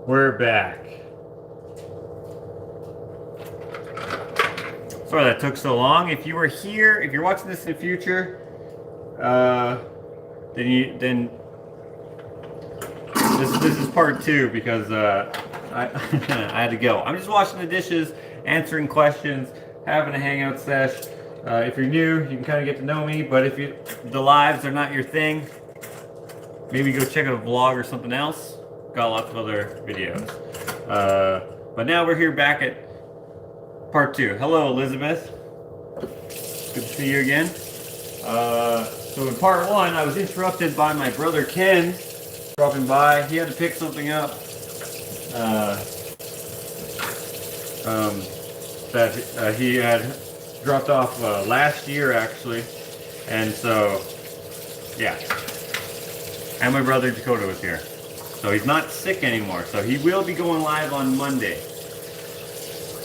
We're back. Sorry that took so long. If you were here, if you're watching this in the future, then this is part two because I I had to go. I'm just washing the dishes, answering questions, having a hangout sesh. If you're new, you can kind of get to know me. But if the lives are not your thing, maybe go check out a vlog or something else. Got lots of other videos. But now we're here back at part two. Hello, Elizabeth. Good to see you again. So in part one, I was interrupted by my brother Ken dropping by. He had to pick something up that he had dropped off last year, actually. And so, yeah. And my brother Dakota was here. So he's not sick anymore. So he will be going live on Monday.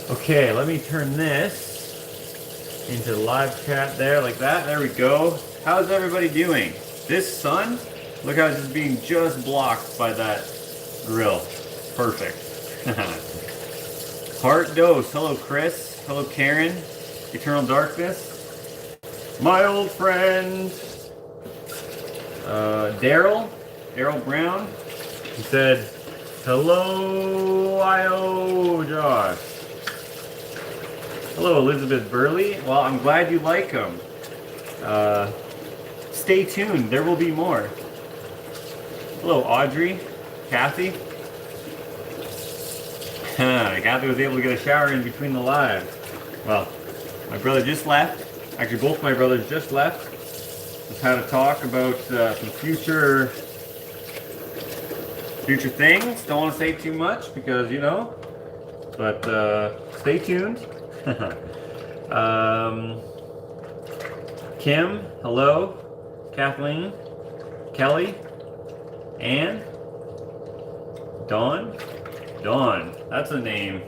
Okay, let me turn this into live chat there, like that. There we go. How's everybody doing? This sun? Look how it's just being blocked by that grill. Perfect. Heart dose. Hello, Chris. Hello, Karen. Eternal Darkness. My old friend. Daryl Brown. He said, hello, IO Josh. Hello, Elizabeth Burley. Well, I'm glad you like them. Stay tuned. There will be more. Hello, Audrey. Kathy. Kathy was able to get a shower in between the lives. Well, my brother just left. Actually, both my brothers just left. Just had a talk about some future things. Don't want to say too much because, you know. But stay tuned. Kim, hello. Kathleen, Kelly, Ann, Dawn. That's a name.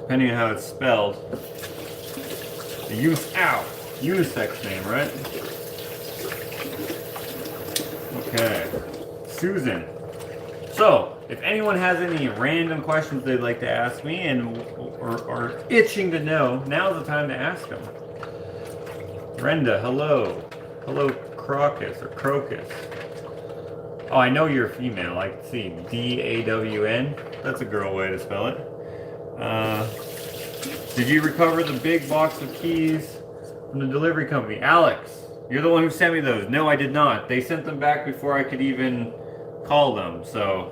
Depending on how it's spelled. Unisex name, right? Okay. Susan. So, if anyone has any random questions they'd like to ask me and or itching to know, now's the time to ask them. Brenda, hello. Hello, Crocus or Crocus. Oh, I know you're female. I can see D-A-W-N. That's a girl way to spell it. Did you recover the big box of keys from the delivery company? Alex, you're the one who sent me those. No, I did not. They sent them back before I could even call them. So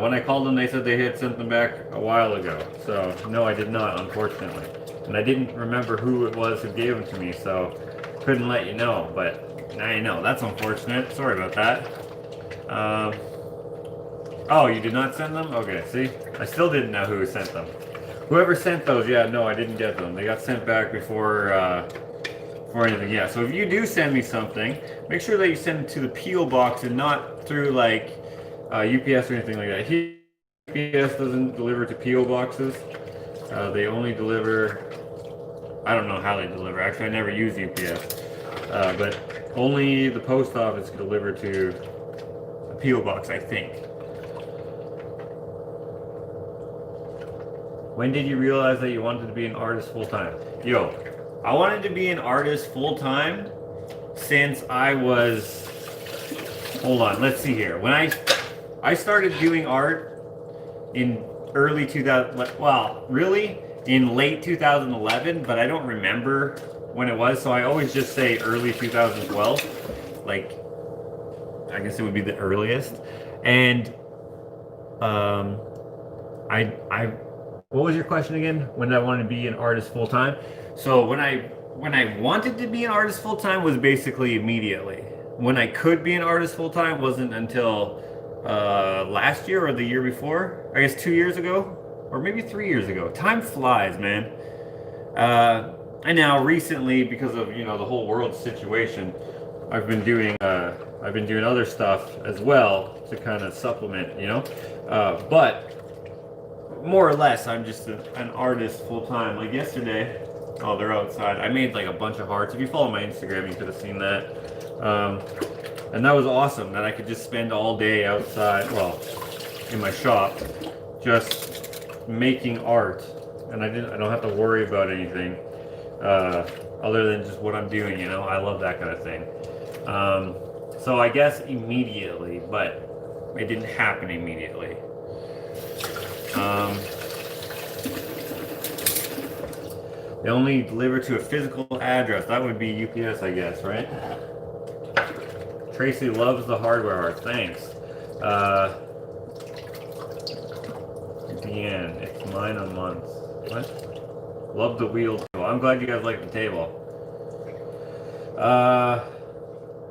when I called them, they said they had sent them back a while ago. So no, I did not, unfortunately. And I didn't remember who it was who gave them to me, so couldn't let you know. But now you know. That's unfortunate. Sorry about that. Oh, you did not send them? Okay, see? I still didn't know who sent them. Whoever sent those, yeah, no, I didn't get them. They got sent back before anything. Yeah, so if you do send me something, make sure that you send it to the P.O. box and not through, like, UPS or anything like that. UPS doesn't deliver to P.O. boxes. They only deliver... I don't know how they deliver. Actually, I never use UPS. But only the post office can deliver to a P.O. box, I think. When did you realize that you wanted to be an artist full-time? Yo, I wanted to be an artist full-time since I was... Hold on, let's see here. When I started doing art in early 2000... Well, really, in late 2011, but I don't remember when it was, so I always just say early 2012. Like, I guess it would be the earliest. And what was your question again? When I wanted to be an artist full time? So when I wanted to be an artist full time was basically immediately. When I could be an artist full time wasn't until last year or the year before. I guess 2 years ago, or maybe 3 years ago. Time flies, man. And now recently, because of the whole world situation, I've been doing other stuff as well to kind of supplement, but more or less I'm just an artist full time. Like yesterday, oh, they're outside. I made like a bunch of hearts. If you follow my Instagram, you could have seen that. And that was awesome that I could just spend all day outside, well, in my shop, just making art. And I don't have to worry about anything other than just what I'm doing, you know? I love that kind of thing. So I guess immediately, but it didn't happen immediately. They only deliver to a physical address. That would be UPS, I guess, right? Tracy loves the hardware art. Thanks. Deanne, it's mine a month. What? Love the wheel table. I'm glad you guys like the table.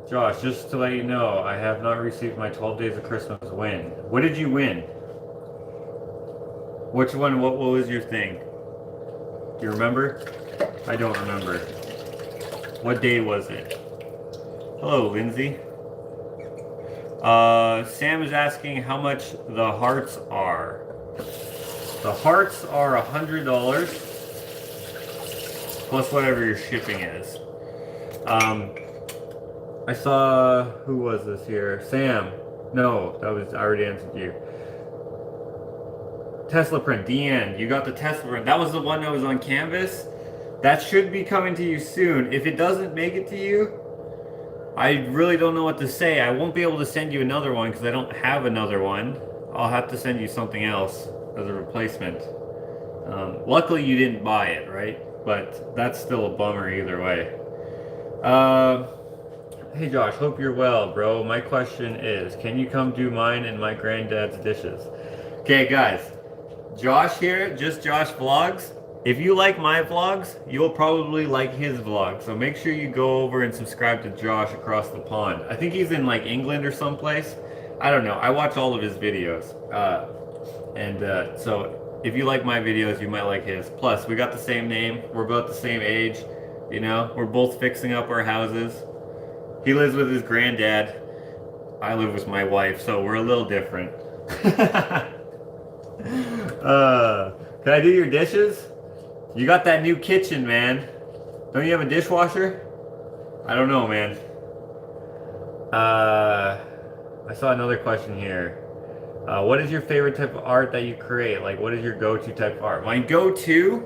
Josh, just to let you know, I have not received my 12 Days of Christmas win. What did you win? Which one? What was your thing? Do you remember? I don't remember. What day was it? Hello, Lindsay. Sam is asking how much the hearts are. The hearts are $100 plus whatever your shipping is. I saw, who was this here? Sam. No, that was, I already answered you. Tesla print, Deanne, you got the Tesla print. That was the one that was on canvas. That should be coming to you soon. If it doesn't make it to you, I really don't know what to say. I won't be able to send you another one because I don't have another one. I'll have to send you something else as a replacement. Luckily you didn't buy it, right? But that's still a bummer either way. Hey Josh, hope you're well, bro. My question is, can you come do mine and my granddad's dishes? Okay, guys. Josh here, just Josh Vlogs. If you like my vlogs, you'll probably like his vlog. So make sure you go over and subscribe to Josh across the pond. I think he's in like England or someplace. I don't know. I watch all of his videos. So if you like my videos, you might like his. Plus, we got the same name. We're about the same age. You know, we're both fixing up our houses. He lives with his granddad. I live with my wife, so we're a little different. Can I do your dishes? You got that new kitchen, man. Don't you have a dishwasher? I don't know, man. I saw another question here. What is your favorite type of art that you create? Like, what is your go-to type of art? My go-to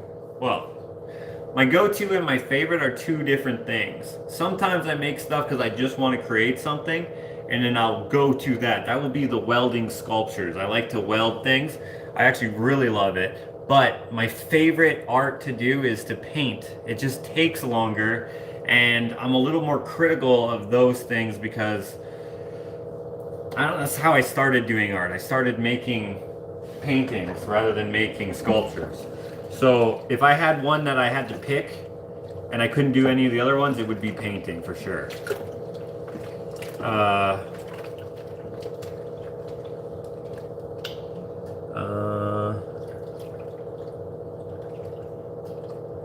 and my favorite are two different things. Sometimes I make stuff because I just want to create something, and then I'll go to that. That will be the welding sculptures. I like to weld things. I actually really love it. But my favorite art to do is to paint. It just takes longer, and I'm a little more critical of those things because that's how I started doing art. I started making paintings rather than making sculptures. So if I had one that I had to pick and I couldn't do any of the other ones, it would be painting for sure.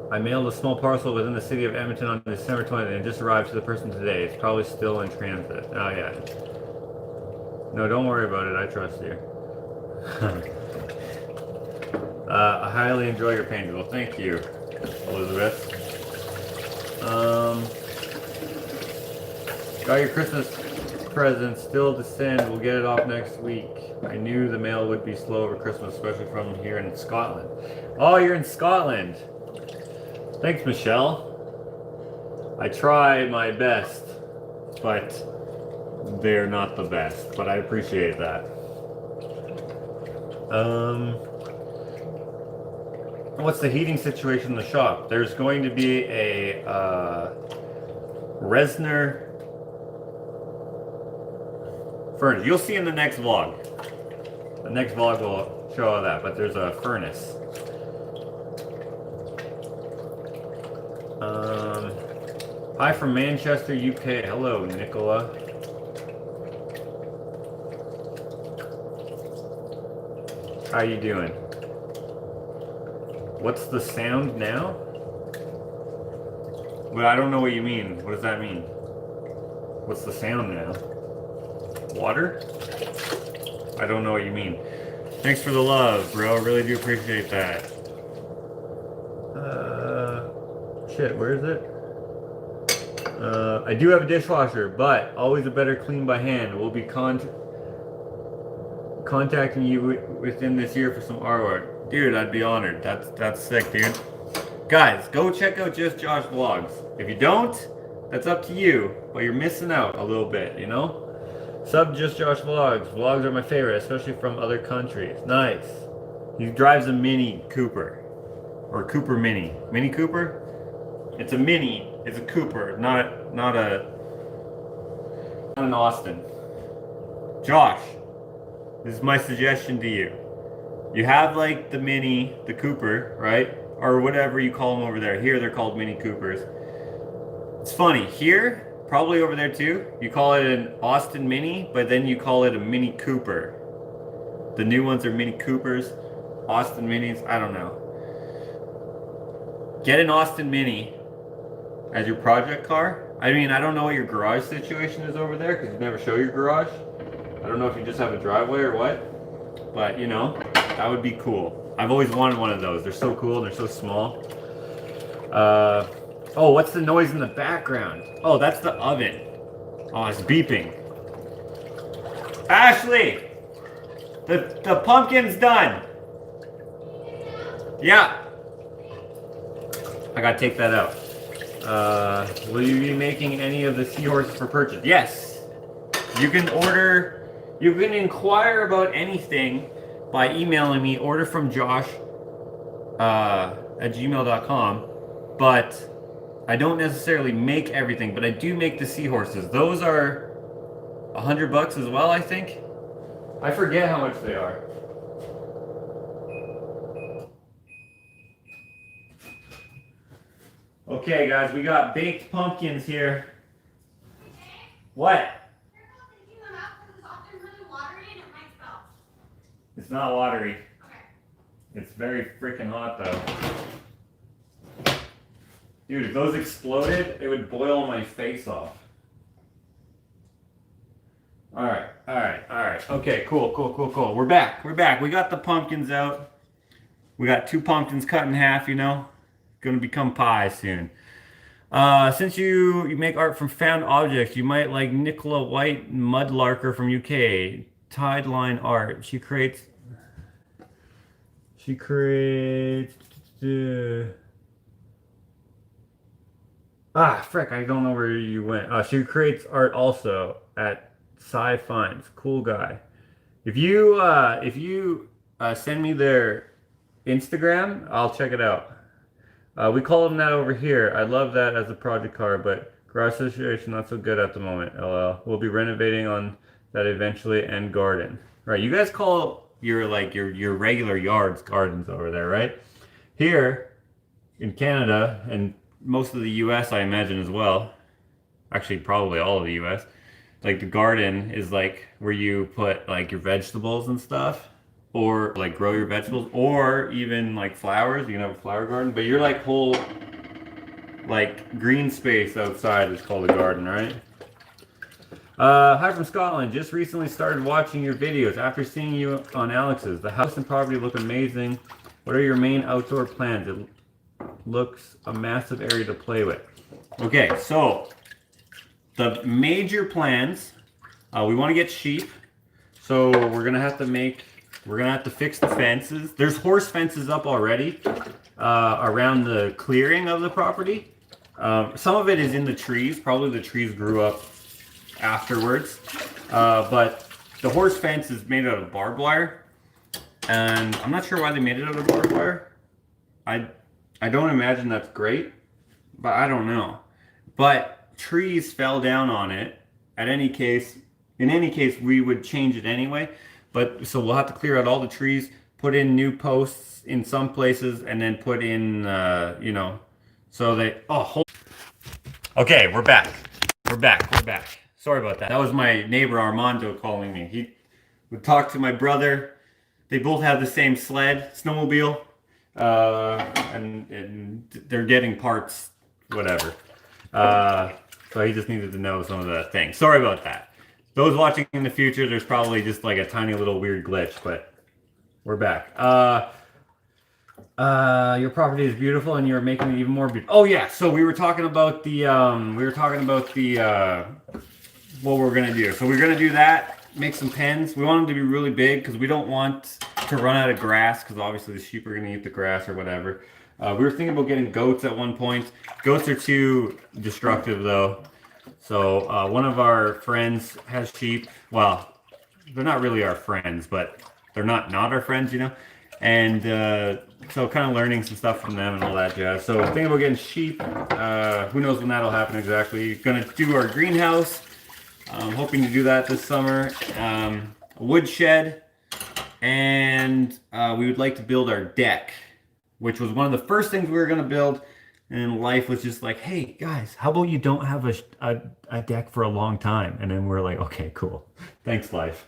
I mailed a small parcel within the city of Edmonton on December 20th and it just arrived to the person today. It's probably still in transit. Oh yeah. No, don't worry about it. I trust you. I highly enjoy your painting. Well, thank you, Elizabeth. Got your Christmas present still to send. We'll get it off next week. I knew the mail would be slow over Christmas, especially from here in Scotland. Oh, you're in Scotland. Thanks, Michelle. I try my best, but they're not the best. But I appreciate that. What's the heating situation in the shop? There's going to be a Resner furnace. You'll see in the next vlog. The next vlog will show all that, but there's a furnace. Hi from Manchester, UK. Hello, Nicola. How you doing? What's the sound now? Well, I don't know what you mean. What does that mean? What's the sound now? Water? I don't know what you mean. Thanks for the love, bro. I really do appreciate that. Shit, where is it? I do have a dishwasher, but always a better clean by hand. We'll be contacting you within this year for some artwork. Dude, I'd be honored. That's sick, dude. Guys, go check out Just Josh Vlogs. If you don't, that's up to you, but you're missing out a little bit, you know? Sub Just Josh Vlogs. Vlogs are my favorite, especially from other countries. Nice. He drives a Mini Cooper. Or Cooper Mini. Mini Cooper? It's a Mini. It's a Cooper, not an Austin. Josh, this is my suggestion to you. You have like the Mini, the Cooper, right? Or whatever you call them over there. Here they're called Mini Coopers. It's funny. Here, probably over there too, you call it an Austin Mini, but then you call it a Mini Cooper. The new ones are Mini Coopers, Austin Minis, I don't know. Get an Austin Mini as your project car. I mean, I don't know what your garage situation is over there because you never show your garage. I don't know if you just have a driveway or what, but you know, that would be cool. I've always wanted one of those. They're so cool and they're so small. Oh, what's the noise in the background? Oh, that's the oven. Oh, it's beeping. Ashley! The pumpkin's done. Yeah. I gotta take that out. Will you be making any of the seahorses for purchase? Yes. You can inquire about anything by emailing me, orderfromjosh at gmail.com. But I don't necessarily make everything, but I do make the seahorses. Those are $100 as well, I think. I forget how much they are. Okay, guys, we got baked pumpkins here. What? It's not watery. Okay. It's very freaking hot though. Dude, if those exploded, it would boil my face off. Alright. Okay, cool. We're back. We got the pumpkins out. We got 2 pumpkins cut in half, you know. Gonna become pie soon. Since you make art from found objects, you might like Nicola White Mudlarker from UK. Tide line art. She creates frick, I don't know where you went. She creates art also at Sci Finds. Cool guy. If you send me their Instagram, I'll check it out. We call them that over here. I love that as a project car, but garage situation not so good at the moment. LL. We'll be renovating on that eventually and garden. Right, you guys call your regular yards gardens over there, right? Here in Canada and most of the US, I imagine as well. Actually, probably all of the US. Like the garden is like where you put like your vegetables and stuff, or like grow your vegetables, or even like flowers. You can have a flower garden, but your like whole like green space outside is called a garden, right? Hi from Scotland. Just recently started watching your videos after seeing you on Alex's. The house and property look amazing. What are your main outdoor plans? It looks a massive area to play with. Okay, so the major plans, we want to get sheep. So we're gonna have to fix the fences. There's horse fences up already around the clearing of the property. Some of it is in the trees. Probably the trees grew up afterwards. But the horse fence is made out of barbed wire. And I'm not sure why they made it out of barbed wire. I don't imagine that's great, but I don't know. But trees fell down on it. In any case, we would change it anyway. But so we'll have to clear out all the trees, put in new posts in some places, and then put in, so they. Okay, we're back. Sorry about that. That was my neighbor Armando calling me. He would talk to my brother. They both have the same sled, snowmobile, and they're getting parts, whatever. So he just needed to know some of the things. Sorry about that. Those watching in the future, there's probably just like a tiny little weird glitch, but we're back. Your property is beautiful, and you're making it even more beautiful. Oh yeah, so we were talking about the what we're gonna do. So we're gonna do that. Make some pens. We want them to be really big because we don't want to run out of grass because obviously the sheep are gonna eat the grass or whatever. We were thinking about getting goats at one point. Goats are too destructive though. So one of our friends has sheep. Well, they're not really our friends, but they're not our friends, you know. And so kind of learning some stuff from them and all that jazz. So thinking about getting sheep. Who knows when that'll happen exactly. Gonna do our greenhouse. Hoping to do that this summer. A wood shed. And we would like to build our deck, which was one of the first things we were gonna build. And life was just like, hey guys, how about you don't have a deck for a long time? And then we're like, okay, cool. Thanks, life.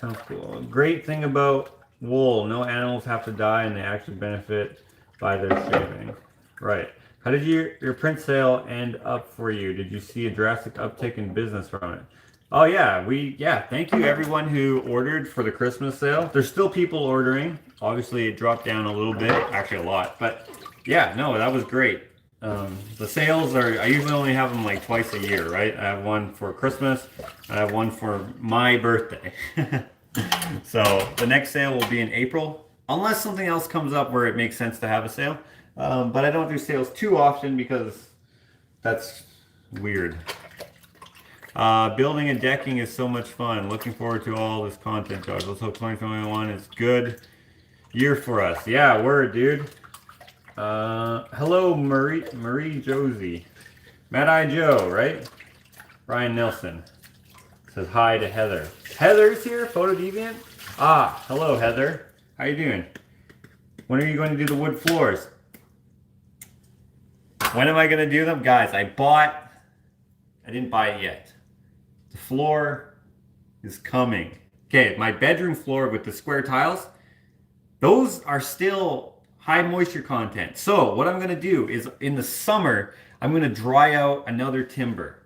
Sounds cool. Great thing about wool, no animals have to die and they actually benefit by their shaving. Right. How did your print sale end up for you? Did you see a drastic uptick in business from it? Oh yeah, thank you everyone who ordered for the Christmas sale. There's still people ordering. Obviously it dropped down a little bit, actually a lot, but yeah, no, that was great. The sales I usually only have them like twice a year, right? I have one for Christmas, I have one for my birthday. So the next sale will be in April, unless something else comes up where it makes sense to have a sale. But I don't do sales too often because that's weird. Building and decking is so much fun. Looking forward to all this content, guys. Let's hope 2021 is good year for us. Yeah, word, dude. Hello, Marie Josie. Mad Eye Joe, right? Ryan Nelson says hi to Heather. Heather's here, Photo Deviant. Ah, hello, Heather. How you doing? When are you going to do the wood floors? When am I going to do them? Guys, I didn't buy it yet. The floor is coming. Okay, my bedroom floor with the square tiles, those are still high moisture content. So what I'm going to do is in the summer, I'm going to dry out another timber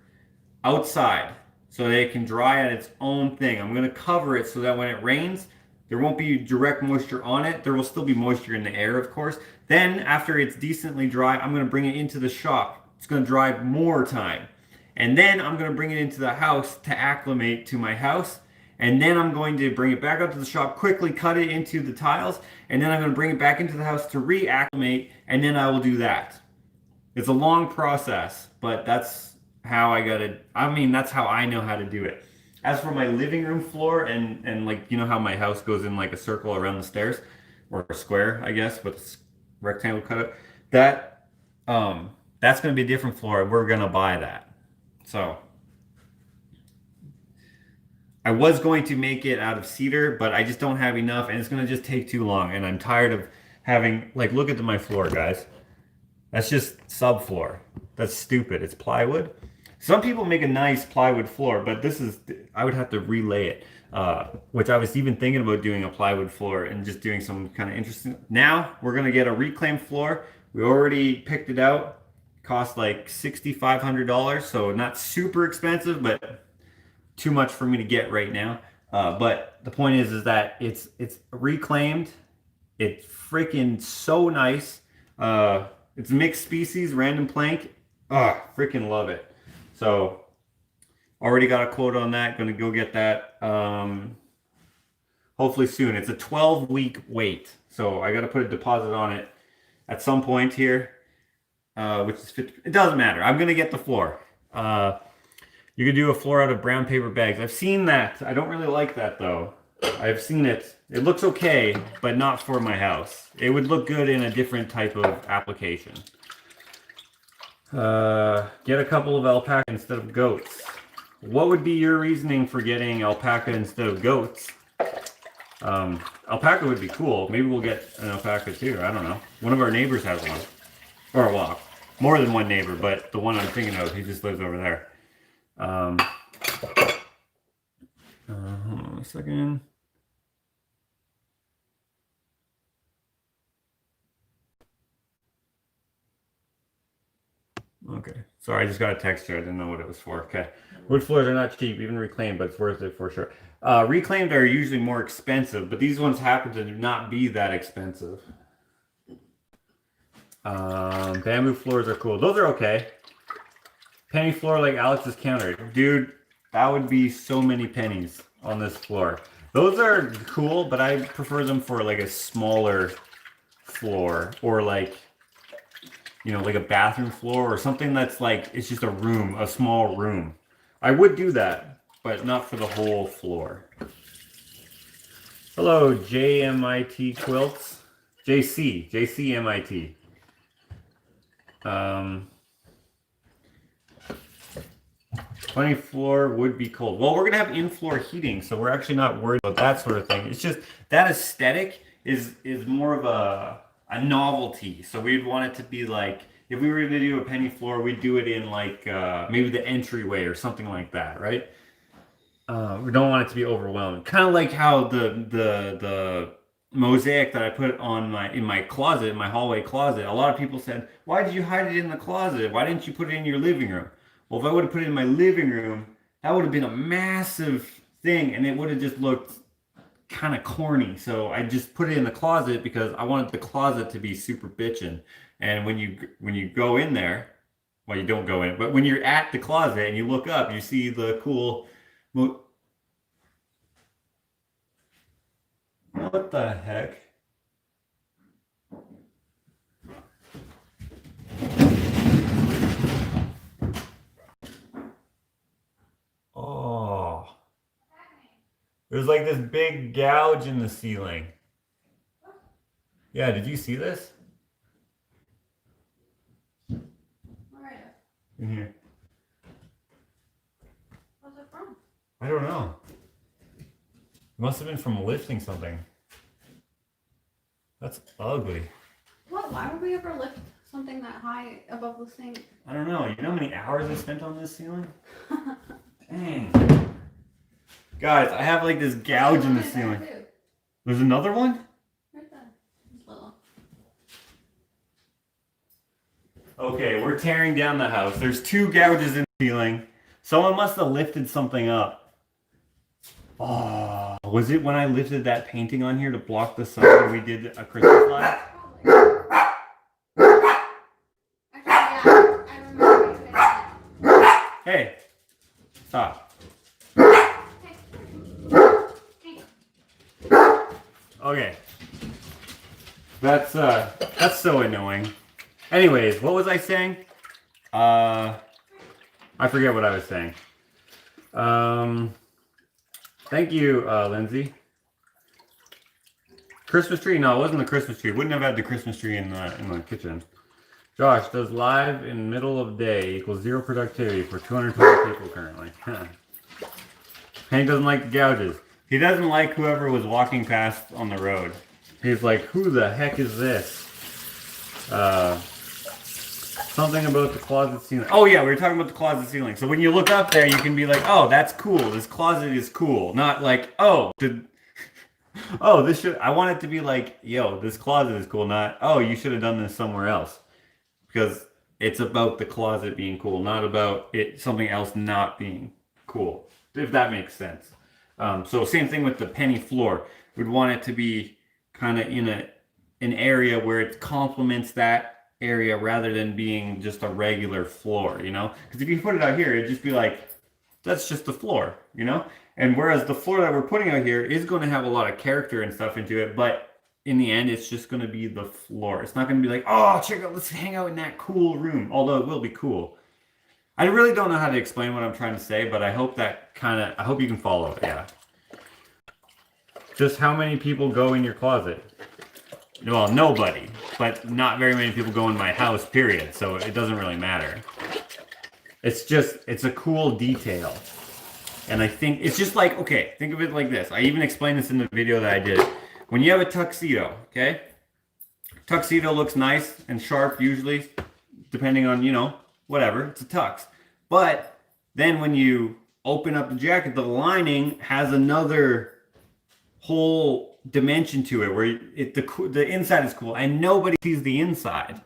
outside so that it can dry on its own thing. I'm going to cover it so that when it rains, there won't be direct moisture on it. There will still be moisture in the air, of course. Then after it's decently dry, I'm going to bring it into the shop. It's going to dry more time. And then I'm going to bring it into the house to acclimate to my house. And then I'm going to bring it back up to the shop, quickly cut it into the tiles. And then I'm going to bring it back into the house to reacclimate. And then I will do that. It's a long process, but that's how that's how I know how to do it. As for my living room floor and like, you know how my house goes in like a circle around the stairs, or a square, I guess, with a rectangle cut out, that's going to be a different floor. We're going to buy that. So I was going to make it out of cedar, but I just don't have enough and it's going to just take too long. And I'm tired of having, like, look at my floor, guys. That's just subfloor. That's stupid. It's plywood. Some people make a nice plywood floor, but I would have to relay it, which I was even thinking about doing a plywood floor and just doing some kind of interesting. Now we're going to get a reclaimed floor. We already picked it out. Cost like $6,500, so not super expensive, but too much for me to get right now. But the point is that it's reclaimed. It's freaking so nice. It's mixed species, random plank. Freaking love it. So already got a quote on that. Gonna go get that hopefully soon. It's a 12-week wait, so I got to put a deposit on it at some point here. Which is 50, it doesn't matter. I'm gonna get the floor. You could do a floor out of brown paper bags. I've seen that. I don't really like that though. I've seen it. It looks okay, but not for my house. It would look good in a different type of application. Get a couple of alpaca instead of goats. What would be your reasoning for getting alpaca instead of goats? Alpaca would be cool. Maybe we'll get an alpaca too. I don't know. One of our neighbors has one. Or, well, more than one neighbor, but the one I'm thinking of, he just lives over there. Hold on a second. Okay. Sorry, I just got a text here. I didn't know what it was for. Okay. Wood floors are not cheap, even reclaimed, but it's worth it for sure. Reclaimed are usually more expensive, but these ones happen to not be that expensive. Bamboo floors are cool. Those are okay. Penny floor like Alex's counter. Dude, that would be so many pennies on this floor. Those are cool, but I prefer them for like a smaller floor or like, you know, like a bathroom floor or something that's like, it's just a room, a small room. I would do that, but not for the whole floor. Hello, JMIT Quilts. JCMIT. 20 floor would be cold. Well, we're gonna have in-floor heating, so we're actually not worried about that sort of thing. It's just that aesthetic is more of a novelty. So we'd want it to be like, if we were gonna do a penny floor, we'd do it in like maybe the entryway or something like that, right? We don't want it to be overwhelming. Kind of like how the mosaic that I put on in my closet, in my hallway closet. A lot of people said, "Why did you hide it in the closet? Why didn't you put it in your living room?" Well, if I would have put it in my living room, that would have been a massive thing, and it would have just looked kind of corny. So I just put it in the closet because I wanted the closet to be super bitchin'. And when you go in there, well, you don't go in, but when you're at the closet and you look up, you see the cool. What the heck? Oh. There's like this big gouge in the ceiling. Yeah, did you see this? Where? In here. What's it from? I don't know. It must have been from lifting something. That's ugly. What? Why would we ever lift something that high above the sink? I don't know. You know how many hours I spent on this ceiling? Dang. Guys, I have like this gouge in the ceiling. There's another one? Right there. It's little. Okay, we're tearing down the house. There's 2 gouges in the ceiling. Someone must have lifted something up. Oh, was it when I lifted that painting on here to block the sun when we did a Christmas light? Actually, yeah, I remember you guys. Hey, stop. Okay. That's so annoying. Anyways, what was I saying? I forget what I was saying. Thank you, Lindsay. Christmas tree? No, it wasn't the Christmas tree. Wouldn't have had the Christmas tree in the kitchen. Josh, does live in middle of day equals 0 productivity for 220 people currently? Hank doesn't like the gouges. He doesn't like whoever was walking past on the road. He's like, who the heck is this? Something about the closet ceiling. Oh yeah, we were talking about the closet ceiling. So when you look up there, you can be like, oh, that's cool. This closet is cool. Not like, oh, this should, I want it to be like, yo, this closet is cool. Not, oh, you should have done this somewhere else. Because it's about the closet being cool, not about something else not being cool. If that makes sense. So same thing with the penny floor. We'd want it to be kind of in an area where it complements that area rather than being just a regular floor, you know? Because if you put it out here, it'd just be like, that's just the floor, you know? And whereas the floor that we're putting out here is going to have a lot of character and stuff into it, but in the end, it's just going to be the floor. It's not going to be like, oh, check out, let's hang out in that cool room. Although it will be cool. I really don't know how to explain what I'm trying to say, but I hope I hope you can follow it, yeah. Just how many people go in your closet? Well, nobody, but not very many people go in my house, period. So it doesn't really matter. It's a cool detail. And I think, it's just like, okay, think of it like this. I even explained this in the video that I did. When you have a tuxedo, okay? Tuxedo looks nice and sharp usually, depending on, you know, whatever, it's a tux. But then when you open up the jacket, the lining has another whole dimension to it where the inside is cool and nobody sees the inside.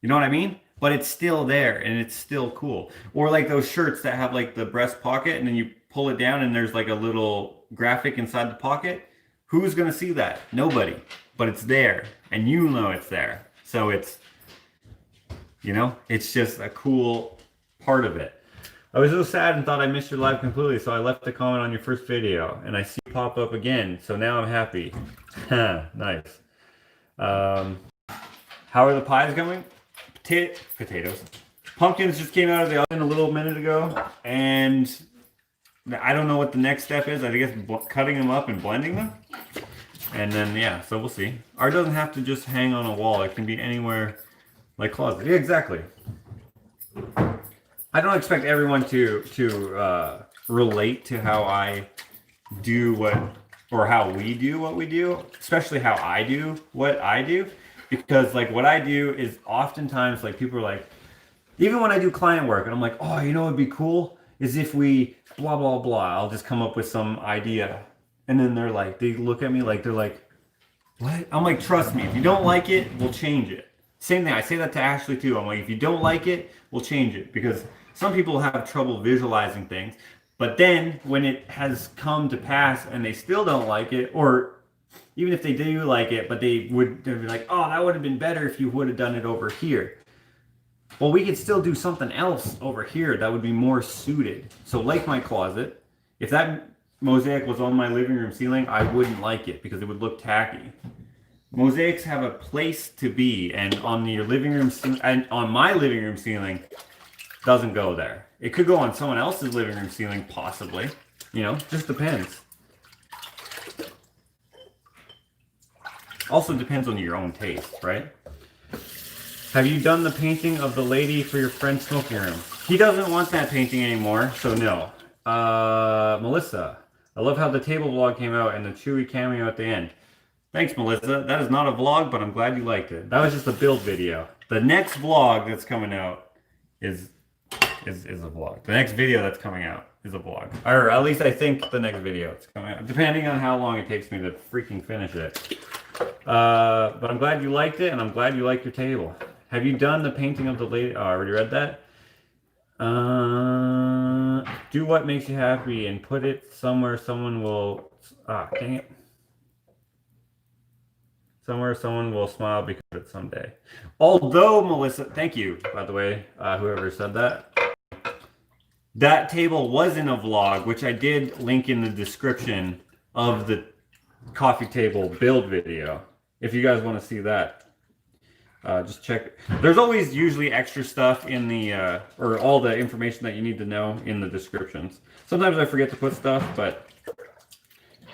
You know what I mean? but it's still there and it's still cool. Or like those shirts that have like the breast pocket and then you pull it down and there's like a little graphic inside the pocket. Who's gonna see that? Nobody. But it's there and you know it's there. So it's, you know, it's just a cool part of it. I was so sad and thought I missed your live completely, so I left a comment on your first video and I see it pop up again. So now I'm happy. Nice. How are the pies going? Potatoes. Pumpkins just came out of the oven a little minute ago, and I don't know what the next step is. I guess cutting them up and blending them. And then, yeah, so we'll see. Art doesn't have to just hang on a wall. It can be anywhere, like closet. Yeah, exactly. I don't expect everyone to relate to how I do what, or how we do what we do, especially how I do what I do. Because like what I do is oftentimes like people are like, even when I do client work and I'm like, oh, you know what'd be cool is if we blah, blah, blah. I'll just come up with some idea. And then they're like, they look at me like, they're like, what? I'm like, trust me, if you don't like it, we'll change it. Same thing, I say that to Ashley too. I'm like, if you don't like it, we'll change it. Because some people have trouble visualizing things. But then when it has come to pass and they still don't like it, or even if they do like it, but they'd be like, oh, that would have been better if you would have done it over here. Well, we could still do something else over here that would be more suited. So like my closet, if that mosaic was on my living room ceiling, I wouldn't like it because it would look tacky. Mosaics have a place to be, and on your living room and on my living room ceiling, doesn't go there. It could go on someone else's living room ceiling, possibly. You know, just depends. Also depends on your own taste, right? Have you done the painting of the lady for your friend's smoking room? He doesn't want that painting anymore, so no. Melissa, I love how the table vlog came out and the Chewy cameo at the end. Thanks, Melissa. That is not a vlog, but I'm glad you liked it. That was just a build video. The next vlog that's coming out is a vlog. The next video that's coming out is a vlog. Or at least I think the next video is coming out, depending on how long it takes me to freaking finish it. But I'm glad you liked it, and I'm glad you liked your table. Have you done the painting of the lady? Oh, I already read that. Do what makes you happy and put it somewhere someone will... Ah, dang it. Somewhere someone will smile because of it someday. Although, Melissa, thank you, by the way, whoever said that. That table was in a vlog, which I did link in the description of the coffee table build video. If you guys want to see that, just check. There's always usually extra stuff in the, or all the information that you need to know in the descriptions. Sometimes I forget to put stuff, but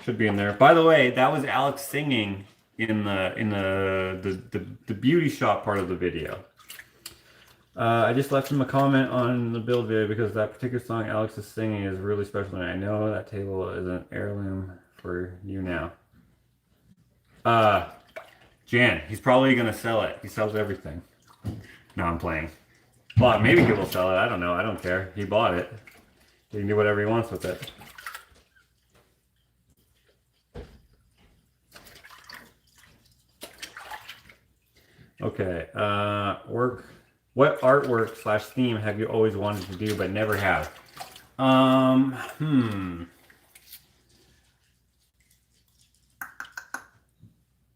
should be in there. By the way, that was Alex singing in the beauty shop part of the video. I just left him a comment on the build video because that particular song Alex is singing is really special, and I know that table is an heirloom for you now. Jan, he's probably gonna sell it. He sells everything. No, I'm playing. Well, maybe he will sell it. I don't know. I don't care. He bought it. He can do whatever he wants with it. Okay. What artwork / theme have you always wanted to do but never have?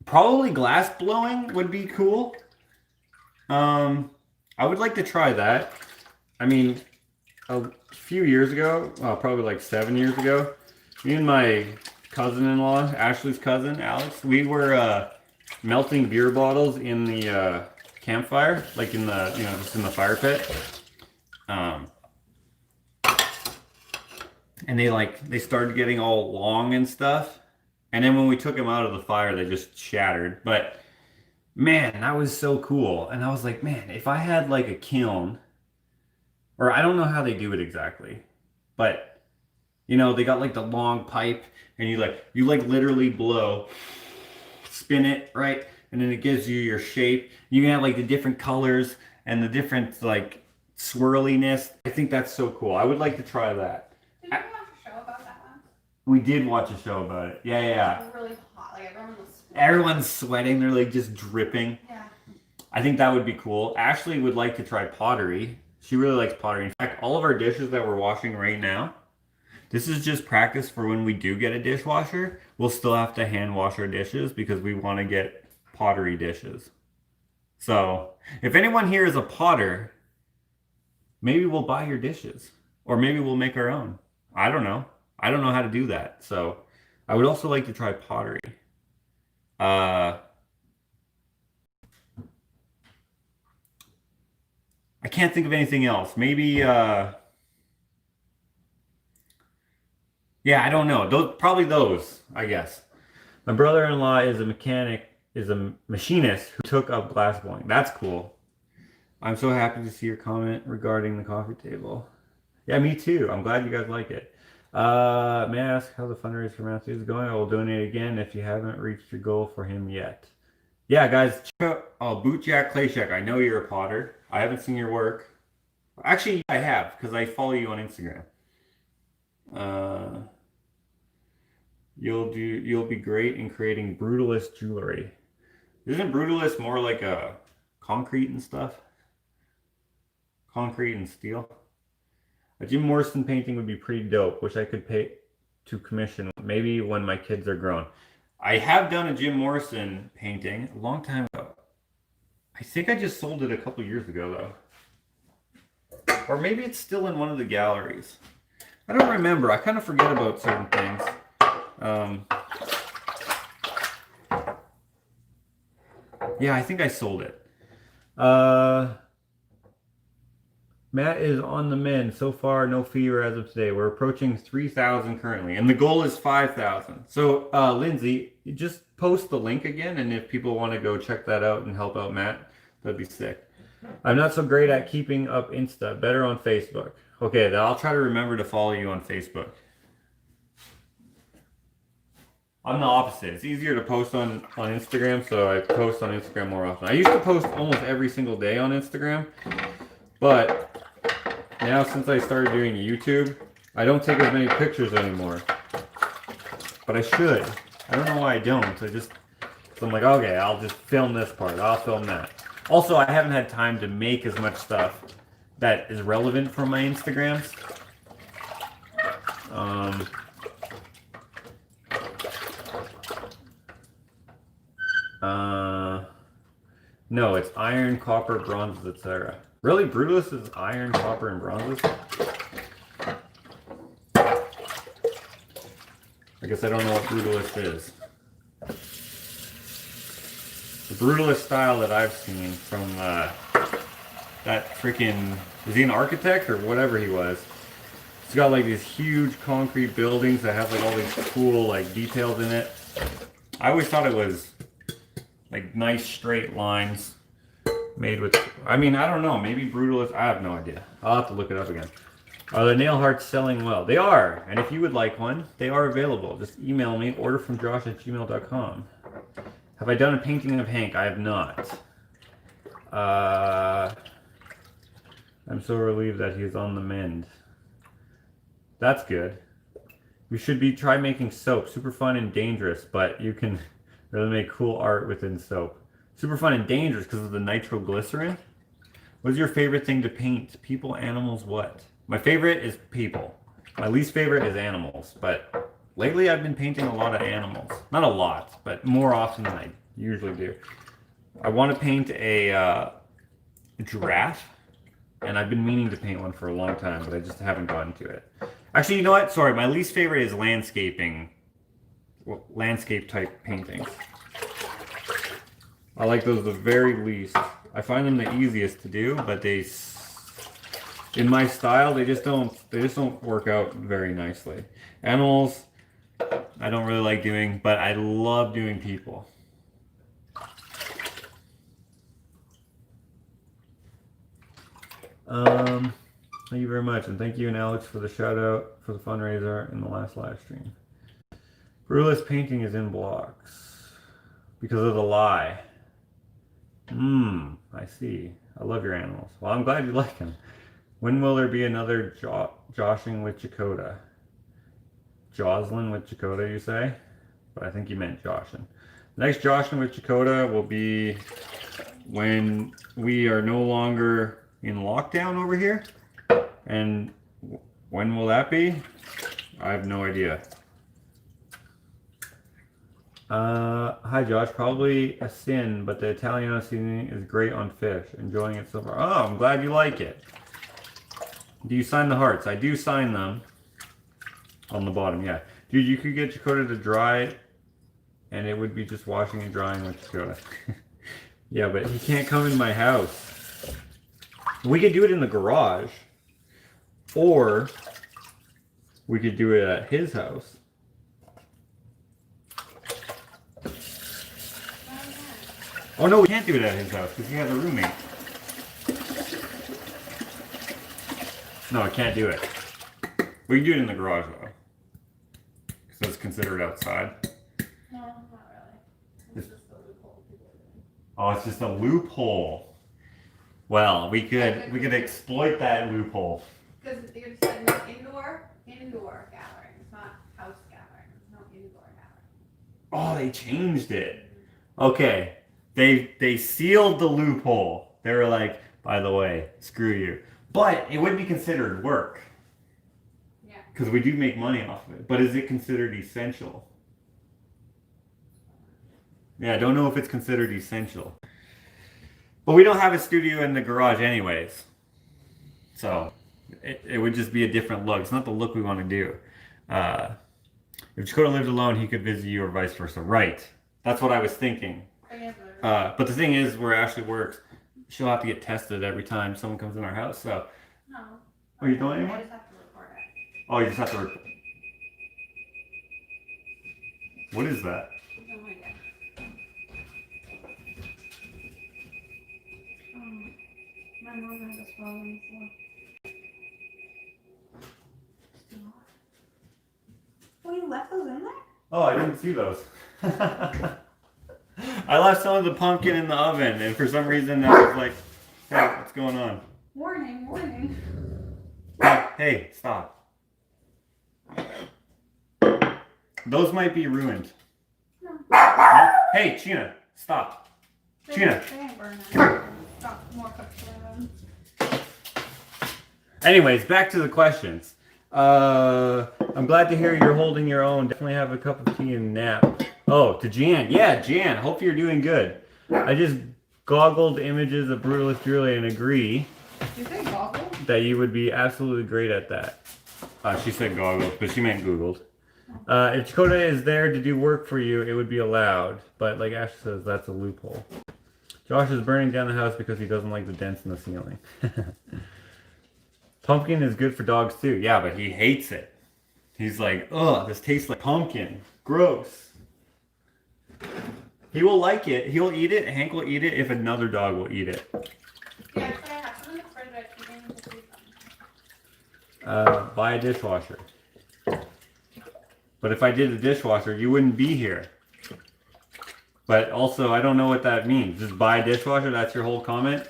Probably glass blowing would be cool. I would like to try that. I mean, a few years ago, probably like 7 years ago, me and my cousin-in-law, Ashley's cousin, Alex, we were melting beer bottles in the campfire, like in the, you know, just in the fire pit. And they started getting all long and stuff. And then when we took them out of the fire, they just shattered. But man, that was so cool. And I was like, man, if I had like a kiln, or I don't know how they do it exactly, but you know, they got like the long pipe and you literally blow, spin it, right? And then it gives you your shape. You can have like the different colors and the different like swirliness. I think that's so cool. I would like to try that. Did you watch a show about that one? We did watch a show about it. Yeah. It was really hot. Like everyone was sweating. Everyone's sweating. They're like just dripping. Yeah. I think that would be cool. Ashley would like to try pottery. She really likes pottery. In fact, all of our dishes that we're washing right now, this is just practice for when we do get a dishwasher. We'll still have to hand wash our dishes because we want to get pottery dishes. So, if anyone here is a potter, maybe we'll buy your dishes. Or maybe we'll make our own. I don't know. I don't know how to do that. So, I would also like to try pottery. I can't think of anything else. Maybe, yeah, I don't know. Probably those, I guess. My brother-in-law is a mechanic, is a machinist who took up glass blowing. That's cool. I'm so happy to see your comment regarding the coffee table. Yeah, me too. I'm glad you guys like it. May I ask how the fundraiser for Matthew is going? I will donate again if you haven't reached your goal for him yet. Yeah, guys, check out Bootjack Clay Shack. I know you're a potter. I haven't seen your work. Actually, I have, because I follow you on Instagram. You'll be great in creating brutalist jewelry. Isn't brutalist more like a concrete and stuff? Concrete and steel? A Jim Morrison painting would be pretty dope. Wish I could pay to commission, maybe when my kids are grown. I have done a Jim Morrison painting a long time ago. I think I just sold it a couple years ago though. Or maybe it's still in one of the galleries. I don't remember. I kind of forget about certain things. Yeah, I think I sold it. Matt is on the mend. So far, no fever as of today. We're approaching 3,000 currently, and the goal is 5,000. So, Lindsay, you just post the link again, and if people want to go check that out and help out Matt, that'd be sick. I'm not so great at keeping up Insta. Better on Facebook. Okay, then I'll try to remember to follow you on Facebook. I'm the opposite. It's easier to post on Instagram, so I post on Instagram more often. I used to post almost every single day on Instagram, but now since I started doing YouTube, I don't take as many pictures anymore. But I should. I don't know why I don't. So I'm like, okay, I'll just film this part. I'll film that. Also, I haven't had time to make as much stuff that is relevant for my Instagrams. No, it's iron, copper, bronzes, etc. Really? Brutalist is iron, copper, and bronzes? I guess I don't know what Brutalist is. The Brutalist style that I've seen from that freaking... Is he an architect or whatever he was? He's got like these huge concrete buildings that have like all these cool like details in it. I always thought it was like nice straight lines made with... I mean, I don't know. Maybe Brutalist... I have no idea. I'll have to look it up again. Are the nail hearts selling well? They are. And if you would like one, they are available. Just email me, orderfromjosh@gmail.com. Have I done a painting of Hank? I have not. I'm so relieved that he's on the mend. That's good. We should try making soap. Super fun and dangerous, but you can really make cool art within soap. Super fun and dangerous because of the nitroglycerin. What's your favorite thing to paint? People, animals, what? My favorite is people. My least favorite is animals, but lately I've been painting a lot of animals. Not a lot, but more often than I usually do. I want to paint a giraffe, and I've been meaning to paint one for a long time, but I just haven't gotten to it. Actually, you know what? Sorry, my least favorite is landscaping. Well, landscape type paintings. I like those the very least. I find them the easiest to do, but in my style, they just don't work out very nicely. Animals, I don't really like doing, but I love doing people. Thank you very much, and thank you and Alex for the shout out for the fundraiser in the last live stream. Brutalist painting is in blocks because of the lie. I see. I love your animals. Well, I'm glad you like them. When will there be another Joshing with Chakota? Jocelyn with Chakota, you say? But I think you meant Joshin. Next Joshing with Chakota will be when we are no longer in lockdown over here. And when will that be? I have no idea. Hi Josh, probably a sin, but the Italiano seasoning is great on fish. Enjoying it so far. Oh, I'm glad you like it. Do you sign the hearts? I do sign them. On the bottom, yeah. Dude, you could get Dakota to dry and it would be just washing and drying with Dakota. Yeah, but he can't come in my house. We could do it in the garage. Or we could do it at his house. Oh no, we can't do it at his house because he has a roommate. No, I can't do it. We can do it in the garage though. Because it's considered outside. No, not really. It's just a loophole. Oh, it's just a loophole. Well, we could exploit that loophole. Because you said no indoor gatherings, not house gatherings. No indoor gatherings. Oh, they changed it. Okay. They sealed the loophole. They were like, by the way, screw you. But it would be considered work. Yeah. Because we do make money off of it. But is it considered essential? Yeah, I don't know if it's considered essential. But we don't have a studio in the garage anyways. So it would just be a different look. It's not the look we want to do. If Dakota lived alone, he could visit you or vice versa. Right. That's what I was thinking. But the thing is, where Ashley works, she'll have to get tested every time someone comes in our house. So. No. Oh, you don't anymore? I just have to record it. Oh, you just have to record. What is that? No idea. My mom had this problem before. Oh, you left those in there? Oh, I didn't see those. I left some of the pumpkin in the oven, and for some reason I was like, hey, what's going on? Warning, warning. Hey, stop. Those might be ruined. No. No? Hey, China, stop. China. They ain't burning. Stop more cooks for them. Anyways, back to the questions. I'm glad to hear you're holding your own. Definitely have a cup of tea and nap. Oh, to Jan. Yeah, Jan. Hope you're doing good. I just goggled images of Brutalist Julie and agree You say goggle? that you would be absolutely great at that. She said goggled, but she meant Googled. If Dakota is there to do work for you, it would be allowed. But like Ash says, that's a loophole. Josh is burning down the house because he doesn't like the dents in the ceiling. Pumpkin is good for dogs too. Yeah, but he hates it. He's like, ugh, this tastes like pumpkin. Gross. He will like it. He'll eat it. Hank will eat it if another dog will eat it. Yeah, but I have some in the fridge that I keep in to see them. Buy a dishwasher. But if I did a dishwasher, you wouldn't be here. But also, I don't know what that means. Just buy a dishwasher? That's your whole comment?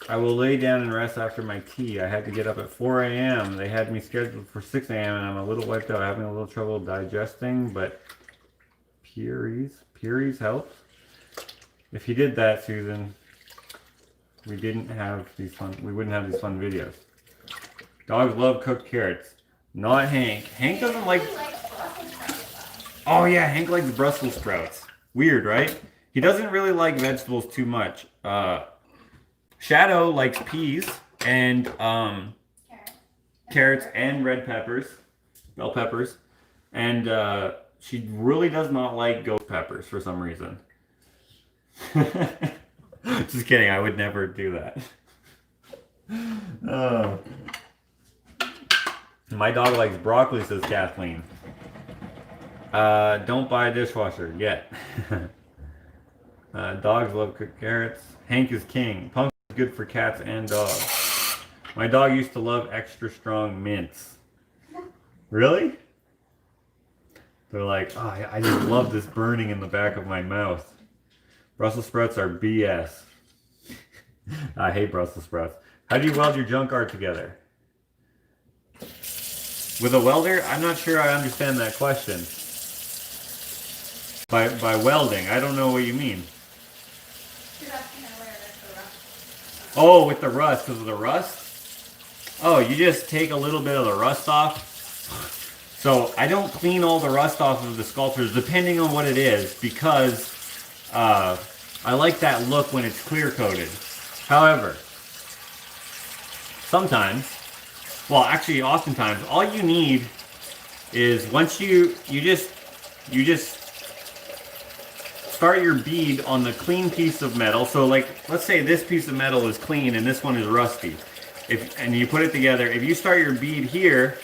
I will lay down and rest after my tea. I had to get up at 4 a.m. They had me scheduled for 6 a.m. and I'm a little wiped out, having a little trouble digesting, but Purees helps. If you did that, Susan, we wouldn't have these fun videos. Dogs love cooked carrots. Not Hank. Hank doesn't like... Oh yeah, Hank likes Brussels sprouts. Weird, right? He doesn't really like vegetables too much. Shadow likes peas and carrots and red peppers, bell peppers, and she really does not like ghost peppers for some reason. Just kidding, I would never do that. My dog likes broccoli, says Kathleen. Don't buy a dishwasher yet. Dogs love cooked carrots. Hank is king. Pumpkin is good for cats and dogs. My dog used to love extra strong mints. Really? They're like, oh, I just love this burning in the back of my mouth. Brussels sprouts are BS. I hate Brussels sprouts. How do you weld your junk art together? With a welder? I'm not sure I understand that question. By welding. I don't know what you mean. She's asking her where there's the rust. Oh, with the rust, because of the rust? Oh, you just take a little bit of the rust off. So I don't clean all the rust off of the sculptures, depending on what it is, because I like that look when it's clear coated. However, sometimes, well, actually, oftentimes, all you need is once you just start your bead on the clean piece of metal. So like, let's say this piece of metal is clean and this one is rusty. And you put it together, if you start your bead here,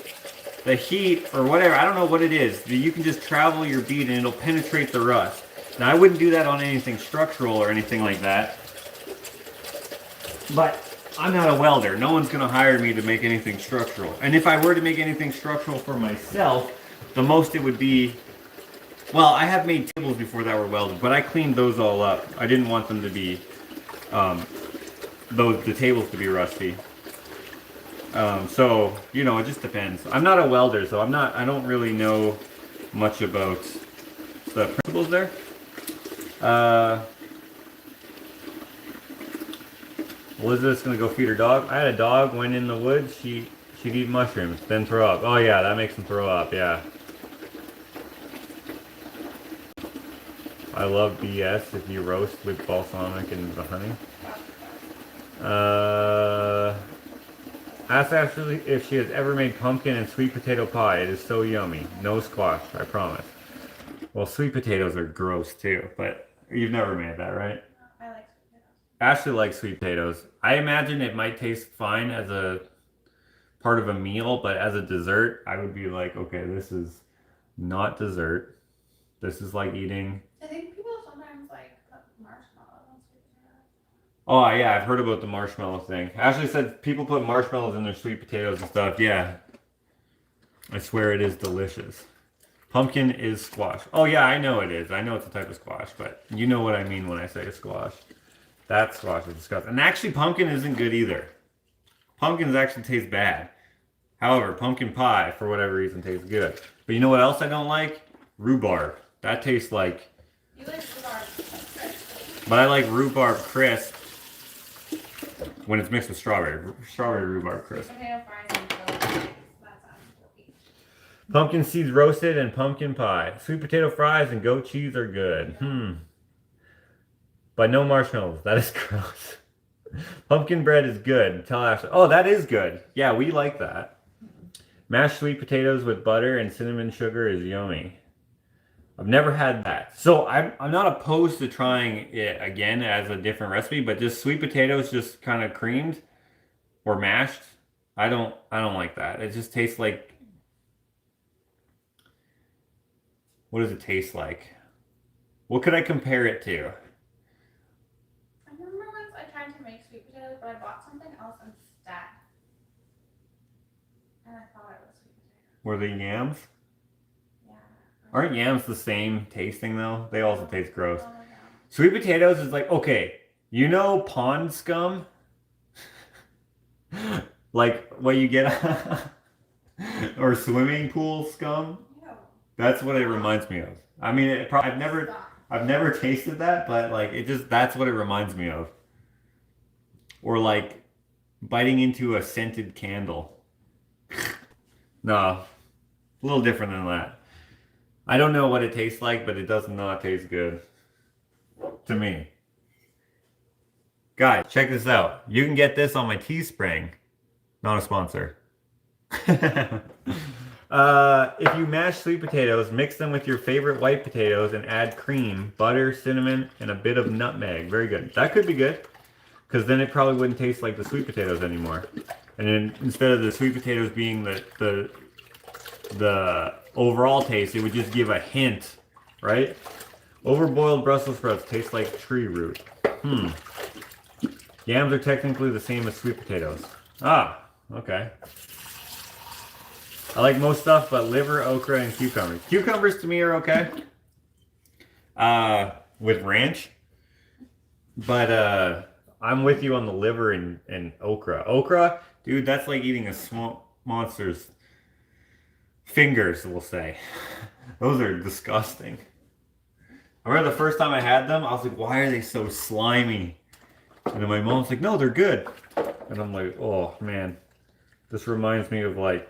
the heat or whatever, I don't know what it is, you can just travel your bead and it'll penetrate the rust. Now I wouldn't do that on anything structural or anything like that. But I'm not a welder. No one's gonna hire me to make anything structural. And if I were to make anything structural for myself, the most it would be, well, I have made tables before that were welded, but I cleaned those all up. I didn't want them to be, the tables to be rusty. So, you know, it just depends. I'm not a welder, so I don't really know much about the principles there. Elizabeth's gonna go feed her dog. I had a dog, went in the woods, she'd eat mushrooms, then throw up. Oh yeah, that makes them throw up, yeah. I love BS if you roast with balsamic and the honey. Ask Ashley if she has ever made pumpkin and sweet potato pie. It is so yummy. No squash, I promise. Well, sweet potatoes are gross too, but you've never made that, right? I like sweet potatoes. Ashley likes sweet potatoes. I imagine it might taste fine as a part of a meal, but as a dessert, I would be like, okay, this is not dessert. This is like eating. I think people sometimes like put marshmallows on sweet potatoes. Oh yeah, I've heard about the marshmallow thing. Ashley said people put marshmallows in their sweet potatoes and stuff. Yeah. I swear it is delicious. Pumpkin is squash. Oh yeah, I know it is. I know it's a type of squash, but you know what I mean when I say squash. That squash is disgusting. And actually, pumpkin isn't good either. Pumpkins actually taste bad. However, pumpkin pie, for whatever reason, tastes good. But you know what else I don't like? Rhubarb. That tastes like... You like rhubarb crisp. But I like rhubarb crisp when it's mixed with strawberry. Strawberry rhubarb crisp. Potato fries and goat cheese. That sounds good. Pumpkin seeds roasted and pumpkin pie. Sweet potato fries and goat cheese are good. But no marshmallows. That is gross. Pumpkin bread is good. Tell Ashley. Oh, that is good. Yeah, we like that. Mashed sweet potatoes with butter and cinnamon sugar is yummy. I've never had that. So I'm not opposed to trying it again as a different recipe, but just sweet potatoes just kind of creamed or mashed. I don't like that. It just tastes like... What does it taste like? What could I compare it to? I remember once I tried to make sweet potatoes, but I bought something else instead. And I thought it was sweet potatoes. Were they yams? Yeah. Aren't yams the same tasting though? They also taste gross. Oh my God. Sweet potatoes is like, okay, you know pond scum? Like what you get or swimming pool scum? Ew. That's what it reminds me of. I mean, I've never tasted that, but like that's what it reminds me of. Or like biting into a scented candle. No, a little different than that. I don't know what it tastes like, but it does not taste good to me. Guys, check this out. You can get this on my Teespring. Not a sponsor. If you mash sweet potatoes, mix them with your favorite white potatoes and add cream, butter, cinnamon, and a bit of nutmeg. Very good. That could be good, because then it probably wouldn't taste like the sweet potatoes anymore. And then instead of the sweet potatoes being the overall taste, it would just give a hint, right? Overboiled Brussels sprouts taste like tree root. Yams are technically the same as sweet potatoes. Ah, okay. I like most stuff but liver, okra, and cucumbers. Cucumbers to me are okay. With ranch. But I'm with you on the liver and okra. Okra, dude, that's like eating a small monster's fingers, we'll say. Those are disgusting. I remember the first time I had them, I was like, why are they so slimy? And then my mom's like, no, they're good. And I'm like, oh man, this reminds me of like,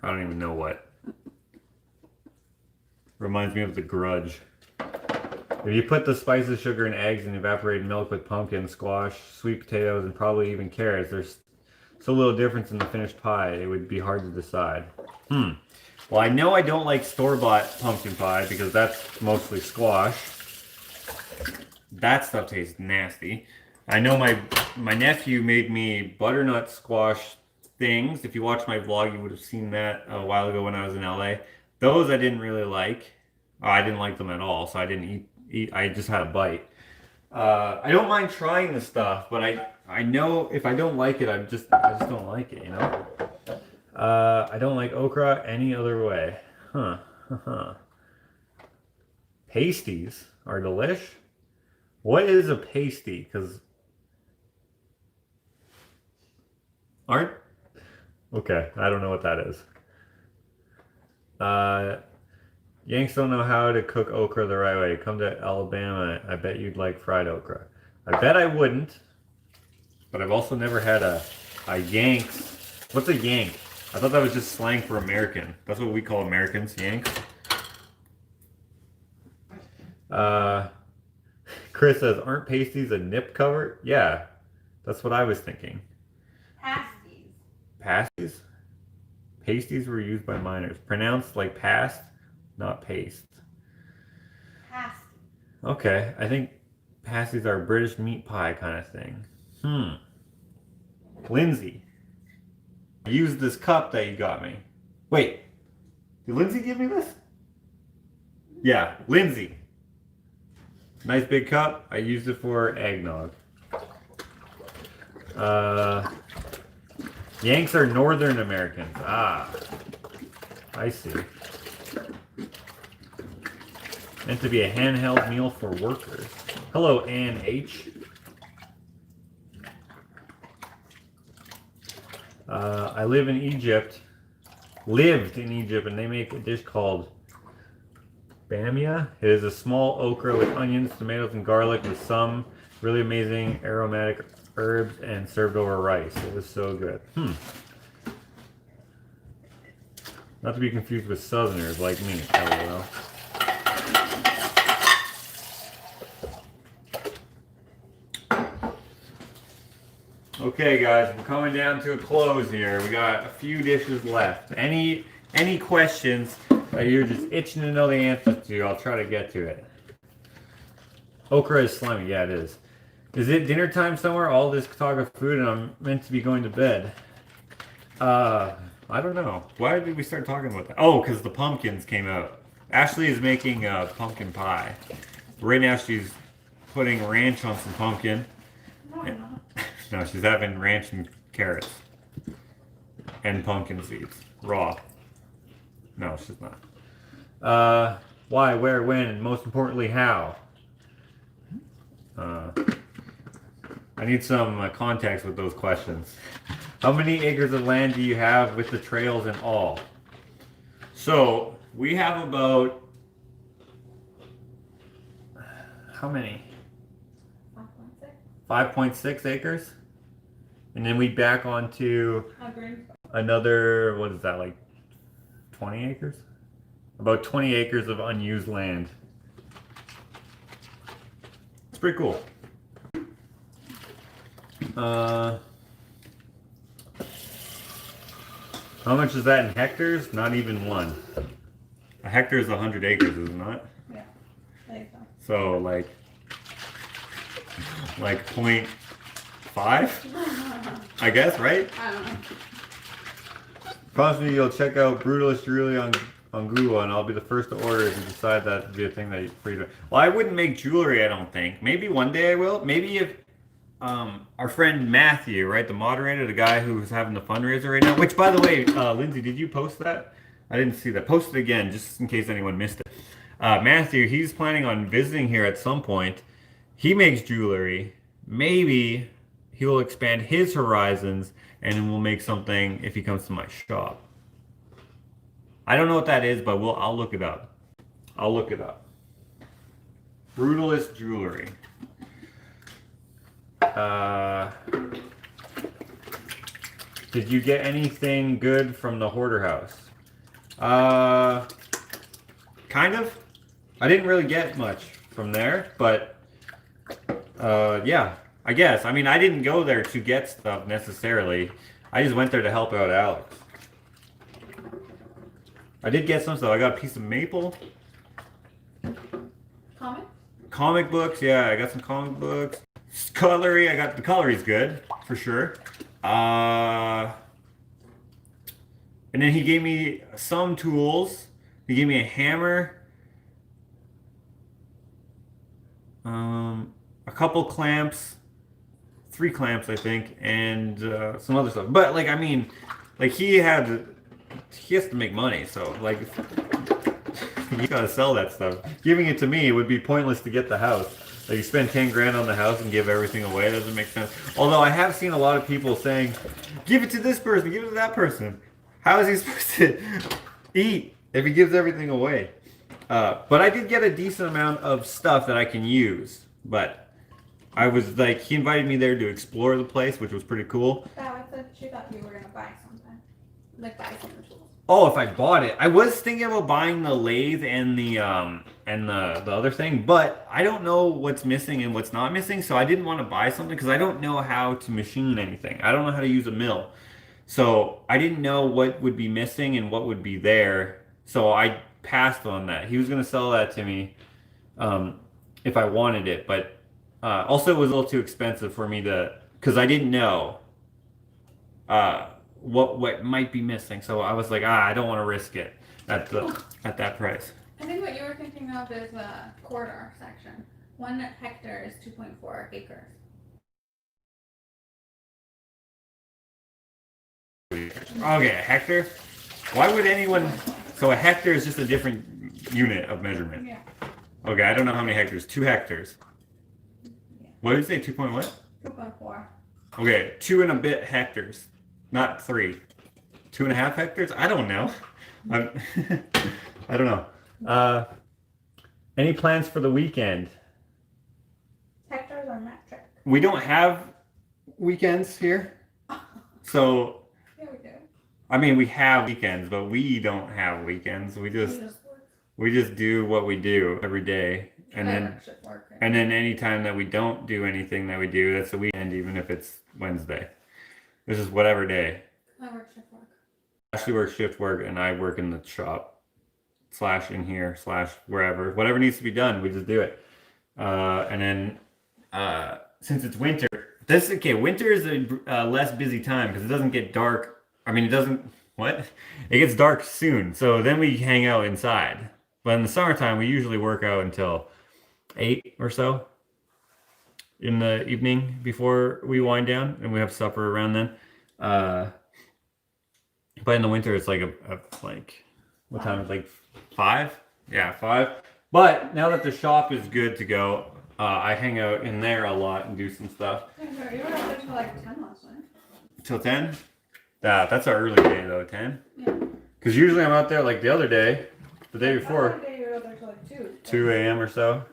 I don't even know what. Reminds me of The Grudge. If you put the spices, sugar, and eggs in evaporated milk with pumpkin, squash, sweet potatoes, and probably even carrots, there's so little difference in the finished pie, it would be hard to decide. Well, I know I don't like store-bought pumpkin pie because that's mostly squash. That stuff tastes nasty. I know my nephew made me butternut squash things. If you watched my vlog, you would have seen that a while ago when I was in LA. Those I didn't really like. I didn't like them at all, so I didn't eat. I just had a bite. I don't mind trying the stuff, but I know if I don't like it, I just don't like it, you know? I don't like okra any other way. Huh. Pasties are delish. What is a pasty? Because okay, I don't know what that is. Yanks don't know how to cook okra the right way. Come to Alabama, I bet you'd like fried okra. I bet I wouldn't, but I've also never had a Yanks. What's a Yank? I thought that was just slang for American. That's what we call Americans, Yanks. Chris says, aren't pasties a nip cover? Yeah, that's what I was thinking. Pasties. Pasties? Pasties were used by miners. Pronounced like past, not paste. Pasties. Okay, I think pasties are a British meat pie kind of thing. Lindsay, use this cup that you got me. Wait, did Lindsay give me this? Yeah, Lindsay. Nice big cup. I used it for eggnog. Yanks are Northern Americans. Ah, I see. Meant to be a handheld meal for workers. Hello, Ann H. I live in Egypt. Lived in Egypt, and they make a dish called bamia. It is a small okra with onions, tomatoes, and garlic with some really amazing aromatic herbs and served over rice. It was so good. Not to be confused with Southerners like me. LOL. Okay, guys, we're coming down to a close here. We got a few dishes left. Any questions that you're just itching to know the answers to, I'll try to get to it. Okra is slimy. Yeah, it is. Is it dinner time somewhere? All this talk of food and I'm meant to be going to bed. I don't know. Why did we start talking about that? Oh, because the pumpkins came out. Ashley is making pumpkin pie. Right now she's putting ranch on some pumpkin. No, I'm not. No, she's having ranch and carrots. And pumpkin seeds. Raw. No, she's not. Why, where, when, and most importantly, how? I need some context with those questions. How many acres of land do you have with the trails and all? So, we have about... How many? 5.6 acres? And then we back onto another, what is that, like 20 acres? About 20 acres of unused land. It's pretty cool. How much is that in hectares? Not even one. A hectare is 100 acres, is it not? Yeah, I think so. So like 0.5, I guess, right? I don't know. Promise me you'll check out Brutalist Jewelry on Google, and I'll be the first to order if you decide that to be a thing that you're free to. Well, I wouldn't make jewelry, I don't think. Maybe one day I will. Maybe if our friend Matthew, right, the moderator, the guy who's having the fundraiser right now. Which, by the way, Lindsay, did you post that? I didn't see that. Post it again, just in case anyone missed it. Matthew, he's planning on visiting here at some point. He makes jewelry. Maybe he will expand his horizons and then we'll make something if he comes to my shop. I don't know what that is, but I'll look it up. I'll look it up. Brutalist jewelry. Did you get anything good from the hoarder house? Kind of. I didn't really get much from there, but yeah, I guess. I mean, I didn't go there to get stuff necessarily. I just went there to help out Alex. I did get some stuff. I got a piece of maple. Comic books, yeah, I got some comic books. Cutlery, I got the cutlery's good, for sure. And then he gave me some tools. He gave me a hammer. A couple clamps. 3 clamps, I think, and some other stuff. But, like, I mean, like, he has to make money, so, like, you gotta sell that stuff. Giving it to me would be pointless to get the house. Like, you spend 10 grand on the house and give everything away. That doesn't make sense. Although I have seen a lot of people saying, give it to this person, give it to that person. How is he supposed to eat if he gives everything away? But I did get a decent amount of stuff that I can use. But I was like, he invited me there to explore the place, which was pretty cool. I thought she thought you were gonna buy something. Like buy some tools. Oh, if I bought it. I was thinking about buying the lathe and the other thing, but I don't know what's missing and what's not missing, so I didn't want to buy something because I don't know how to machine anything. I don't know how to use a mill. So I didn't know what would be missing and what would be there. So I passed on that. He was going to sell that to me if I wanted it, but also it was a little too expensive for me to, because I didn't know what might be missing. So I was like, I don't want to risk it at that price. I think what you were thinking of is a corridor section. 1 hectare is 2.4 acres. Okay, a hectare? Why would anyone... So a hectare is just a different unit of measurement. Yeah. Okay, I don't know how many hectares. 2 hectares. Yeah. What did you say? 2 point what? 2.4. Okay, 2 and a bit hectares. Not 3. 2.5 hectares? I don't know. I don't know. Any plans for the weekend? Hectares are metric. We don't have weekends here. So... Yeah, we do. I mean, we have weekends, but we don't have weekends. We just do what we do every day, and then any time that we don't do anything that we do, that's the weekend, even if it's Wednesday. This is whatever day. I work shift work. Ashley works shift work, and I work in the shop / in here / wherever. Whatever needs to be done, we just do it. And then since it's winter, winter is a less busy time because it doesn't get dark. I mean, it doesn't, what? It gets dark soon, so then we hang out inside. But in the summertime, we usually work out until 8 or so in the evening before we wind down, and we have supper around then. But in the winter, it's like what time is it, like 5? Yeah, 5. But now that the shop is good to go, I hang out in there a lot and do some stuff. You were out there till like 10 last night. Till 10? That's our early day though, 10? Yeah. Because usually I'm out there like the other day, the day before, The other day you were out there till like 2. 2 a.m. or so.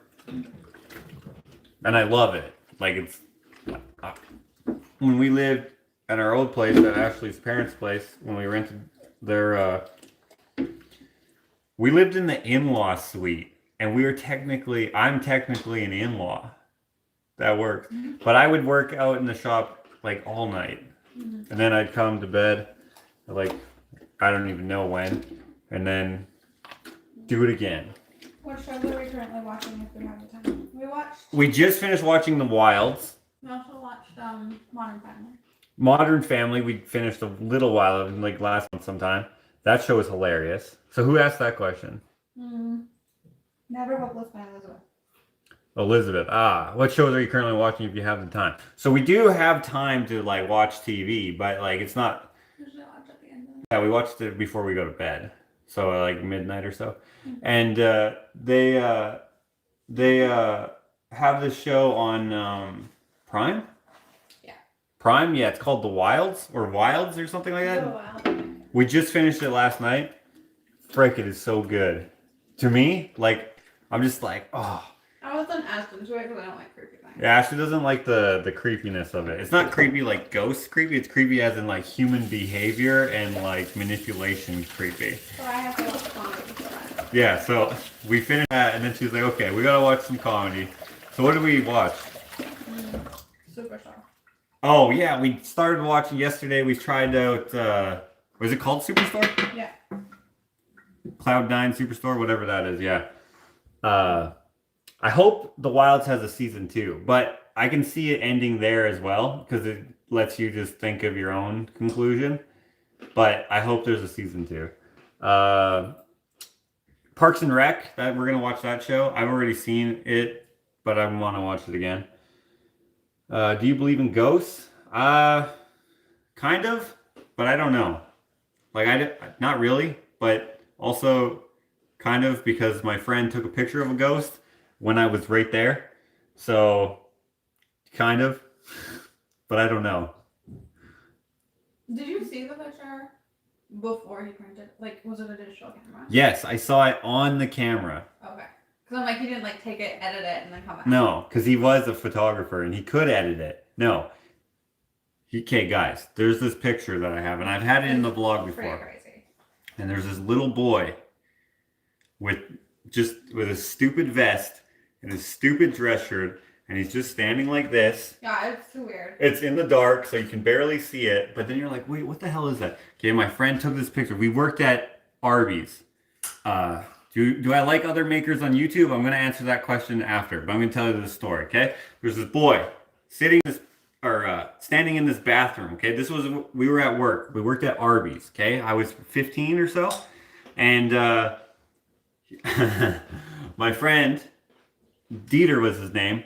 And I love it. Like it's, when we lived at our old place, at Ashley's parents' place, when we rented their, we lived in the in-law suite. And I'm technically an in-law. That works. Mm-hmm. But I would work out in the shop like all night. Mm-hmm. And then I'd come to bed at like, I don't even know when. And then do it again. What shows are we currently watching if we have the time? We just finished watching The Wilds. We also watched Modern Family. Modern Family, we finished a little while, like last month sometime. That show is hilarious. So who asked that question? Never Hopeless by Elizabeth. Elizabeth. What shows are you currently watching if you have the time? So we do have time to like watch TV, but like it's not. Usually watch at the end. Yeah, we watched it before we go to bed, so like midnight or so. Mm-hmm. And they have this show on Prime. Yeah. Prime, yeah, it's called The Wilds or Wilds or something like that. Wild. We just finished it last night. Frick, it is so good. To me, like I'm just like, oh. I wasn't as into it because I don't like creepy things. Yeah, Ashley doesn't like the creepiness of it. It's not creepy like ghost creepy. It's creepy as in like human behavior and like manipulation creepy. So I have to watch comedy for that. Yeah, so we finished that and then she was like, okay, we gotta watch some comedy. So what did we watch? Superstar. Oh yeah, we started watching yesterday. We tried out, was it called Superstore? Yeah. Cloud9 Superstore, whatever that is, yeah. I hope The Wilds has a season 2, but I can see it ending there as well because it lets you just think of your own conclusion. But I hope there's a season 2. Parks and Rec, that we're gonna watch that show. I've already seen it, but I want to watch it again. Do you believe in ghosts? Kind of, but I don't know. Like not really, but also kind of because my friend took a picture of a ghost when I was right there. So, kind of, but I don't know. Did you see the picture before he printed? Like, was it a digital camera? Yes, I saw it on the camera. Okay. Because I'm like, he didn't like take it, edit it, and then come back. No, because he was a photographer and he could edit it. No. Okay, guys, there's this picture that I have, and I've had it in the vlog before. Pretty crazy. And there's this little boy with a stupid vest and a stupid dress shirt, and he's just standing like this. Yeah, it's too weird. It's in the dark, so you can barely see it, but then you're like, wait, what the hell is that? Okay, my friend took this picture. We worked at Arby's. Do I like other makers on YouTube? I'm going to answer that question after, but I'm going to tell you the story, okay? There's this boy standing in this bathroom, okay? We were at work. We worked at Arby's, okay? I was 15 or so, and my friend, Dieter was his name,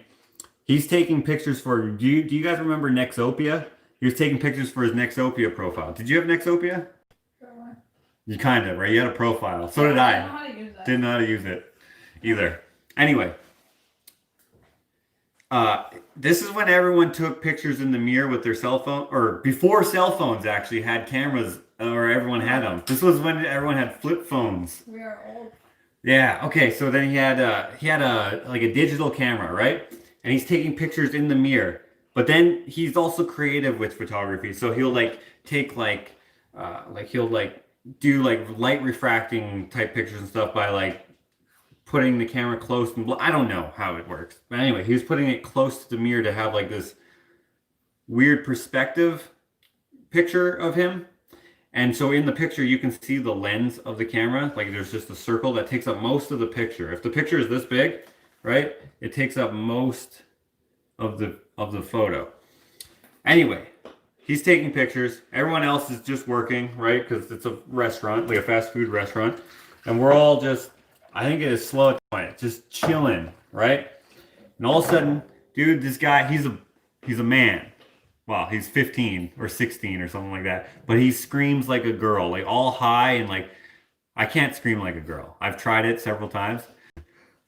he's taking pictures for, do you guys remember Nexopia? He was taking pictures for his Nexopia profile. Did you have Nexopia? Sure. You kind of, right? You had a profile. So did I. I don't know how to use it. Didn't know how to use it either. Anyway. This is when everyone took pictures in the mirror with their cell phone, or before cell phones actually had cameras, or everyone had them. This was when everyone had flip phones. We are old. Yeah, okay, so then he had like a digital camera, right? And he's taking pictures in the mirror. But then he's also creative with photography. So he'll like take he'll like do like light refracting type pictures and stuff by like putting the camera close and I don't know how it works. But anyway, he was putting it close to the mirror to have like this weird perspective picture of him. And so in the picture, you can see the lens of the camera. Like there's just a circle that takes up most of the picture. If the picture is this big, right, it takes up most of the photo. Anyway, he's taking pictures. Everyone else is just working, right? Because it's a restaurant, like a fast food restaurant. And we're all just, I think it is slow at the point, just chilling, right? And all of a sudden, dude, this guy, he's a man. Well, he's 15 or 16 or something like that. But he screams like a girl, like all high and like, I can't scream like a girl. I've tried it several times.